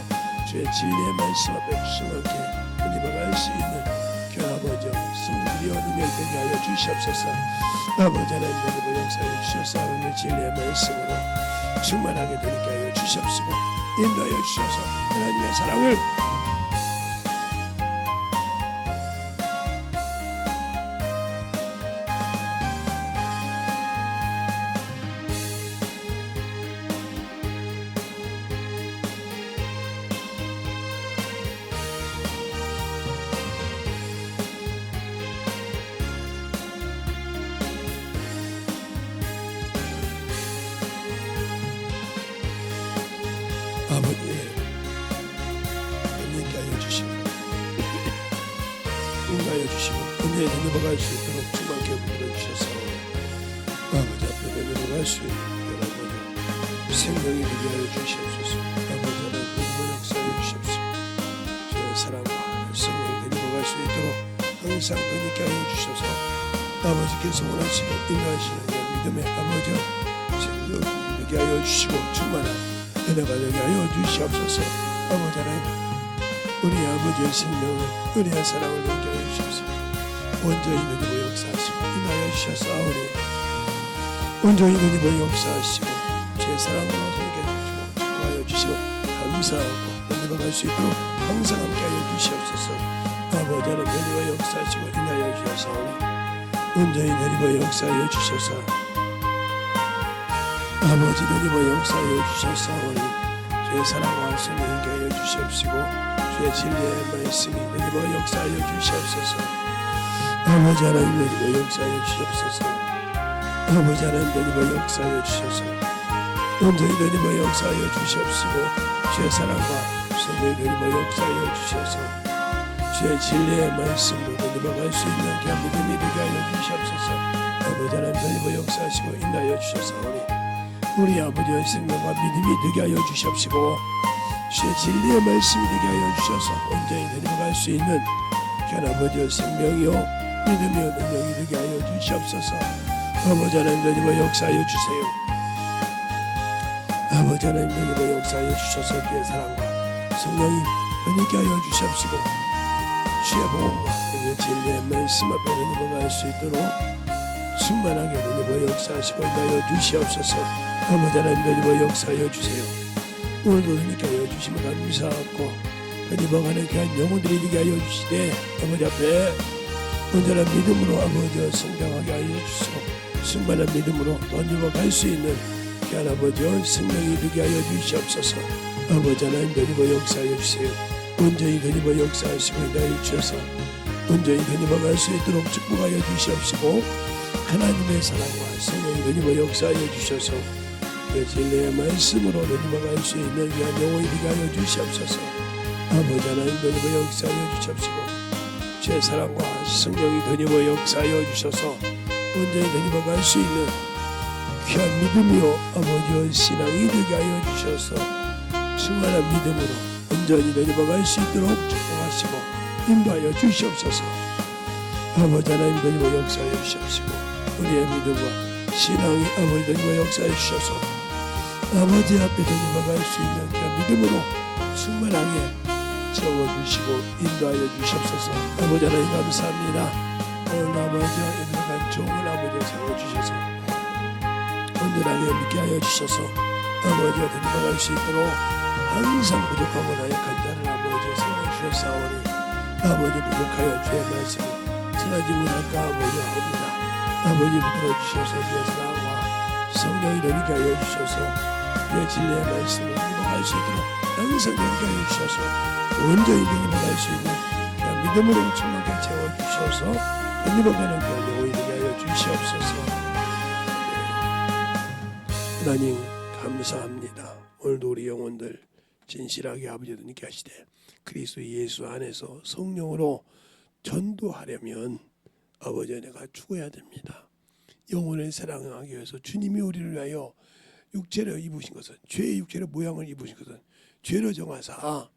주의 진리의 말씀 앞에 숨었게 힘입어갈 수 있는 아버지 승리와 능력이 되게 하여 주시옵소서. 아버지 하나님 은혜를 역사해 주셔서 오늘 진리의 말씀으로 충만하게 되게 하여 주시옵시고 인도하여 주셔서 하나님의 사랑을 아버지의 은혜케 하여 주시고 인도하여 주시고 은혜에 넘어갈 수 있도록 주님께 부르짖어 주셔서 아버지 앞에 넘어갈 수 있는 아버지 생명이 되게 하여 주시옵소서. 아버지 하나님 은혜로 역사하여 주시옵소서. 주의 사랑과 생명이 넘어갈 수 있도록 항상 은혜케 하여 주셔서 아버지께서 원하시고 인도하시는 믿음의 아버지 생명이 되게 하여 주시고 충만한 은혜가 되게 하여 주시옵소서. 아버지 하나님 우리 아버지의 생명을 은혜의 사랑을 되게 하여 주시옵소서. 온전히 누리고 역사하시고 인하여 주셔사오니 온전히 누리고 역사하시고 제 사랑으로 함께 해주시고 축복하여 주시고 감사하고 은혜가 수 있도록 항상 함께 하여 주시옵소서. 아버지 하나님 누리고 역사하시고 인하여 주셔사오니 온전히 누리고 역사하여 주셔서 아버지 누리고 역사하여 주셨사오니 주의 사랑과 성령께 하여 주시옵시고 주의 진리의 말씀이 누리고 역사하여 주시옵소서. 아버지 하나님 누리고 역사하여 주시옵소서. 아버지 하나님 누리고 역사하여 주셔서 온전히 누리고 역사하여 주시옵시고 주의 사랑과 성령이 누리고 역사하여 주셔서 주의 진리의 말씀으로 누리고 갈 수 있는 귀한 믿음이 되게 하여 주시옵소서. 아버지 하나님 누리고 역사하시고 인하여 주셨사오니 우리 아버지의 생명과 믿음이 되게 하여 주시옵시고 주의 진리의 말씀이 되게 하여 주셔서 온전히 내려갈 수 있는 귀한 아버지의 생명이요 믿음이요 능력이 되게 하여 주시옵소서. 아버지 하나님 내리고 역사하여 주세요. 아버지 하나님 내리고 역사하여 주셔서 주의 사랑과 성령이 은혜케 하여 주시옵시고 주의 복음과 주의 진리의 말씀 앞에 내려갈 수 있도록 충만하게 내리고 역사하시고 인하여 주시옵소서. 아버지 하나님 내리고 역사하여 주세요. 오늘도 은혜케 하여 주시면 감사하고 거듭나가는 귀한 영혼들이 되게 하여 주시되 아버지 앞에 온전한 믿음으로 아버지와 성장하게 하여 주시고 충만한 믿음으로 던지고 갈 수 있는 귀한 아버지와 성령이 되게 하여 주시옵소서. 아버지 하나님 던지고 역사하여 주세요. 온전히 던지고 역사하시고 인도하여 주셔서 온전히 던지고 갈 수 있도록 축복하여 주시옵시고 하나님의 사랑과 성령이 던지고 역사하여 주셔서 진리의 말씀으로 던지고 갈 수 있는 귀한 영혼이 되게 하여 주시옵소서. 아버지 하나님 던지고 역사하여 주시옵시고 주의 사랑과 성령이 던지고 역사하여 주셔서 온전히 던지고 갈 수 있는 귀한 믿음이요 아버지의 신앙이 되게 하여 주셔서 충만한 믿음으로 온전히 던지고 갈 수 있도록 축복하시고 인도하여 주시옵소서. 아버지 하나님 던지고 역사하여 주시옵시고 우리의 믿음과 신앙이 아버지 던지고 역사하여 주셔서 아버지 앞에 던지고 갈 수 있는 귀한 믿음으로 충만하게 채워주시고 인도하여 주시옵소서. 아버지 하나님 감사합니다. 오늘 아버지와 연락한 종을 아버지 세워주셔서 온전하게 믿게 하여 주셔서 아버지와 던져갈 수 있도록 항상 부족하고 나약한 자를 아버지 세워주셨사오니 아버지 부족하여 주의 말씀을 전하지 못할까 아버지 하옵니다. 아버지 붙들어 주셔서 주의 사랑과 성령이 되게 하여 주셔서 주의 진리의 말씀을 이루어갈 수 있도록 항상 되게 하여 주셔서 온전히 이루어갈 수 있는 그냥 믿음으로 충만하게 채워주셔서 던져가는 그냥 영혼이 되게 하여 주시옵소서. 하나님 감사합니다. 오늘도 우리 영혼들 진실하게 아버지도 믿게 하시되 그리스도 예수 안에서 성령으로 전도하려면 아버지 내가 죽어야 됩니다. 영혼을 사랑하기 위해서 주님이 우리를 위하여 육체를 입으신 것은 죄의 육체의 모양을 입으신 것은 죄를 정하사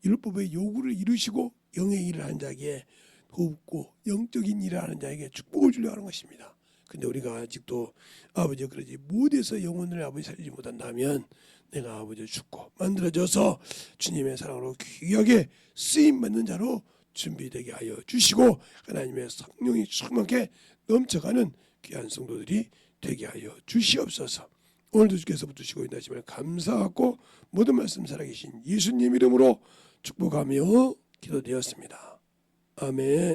율법의 요구를 이루시고 영의 일을 한 자에게 돕고 영적인 일을 하는 자에게 축복을 주려 하는 것입니다. 근데 우리가 아직도 아버지 그러지 못해서 영혼을 아버지 살리지 못한다면 내가 아버지 죽고 만들어져서 주님의 사랑으로 귀하게 쓰임받는 자로 준비되게 하여 주시고 하나님의 성령이 충만하게 넘쳐가는 귀한 성도들이 되게 하여 주시옵소서. 오늘도 주께서 붙드시고 인도하시면 감사하고 모든 말씀 살아계신 예수님 이름으로 축복하며 기도되었습니다. 아멘.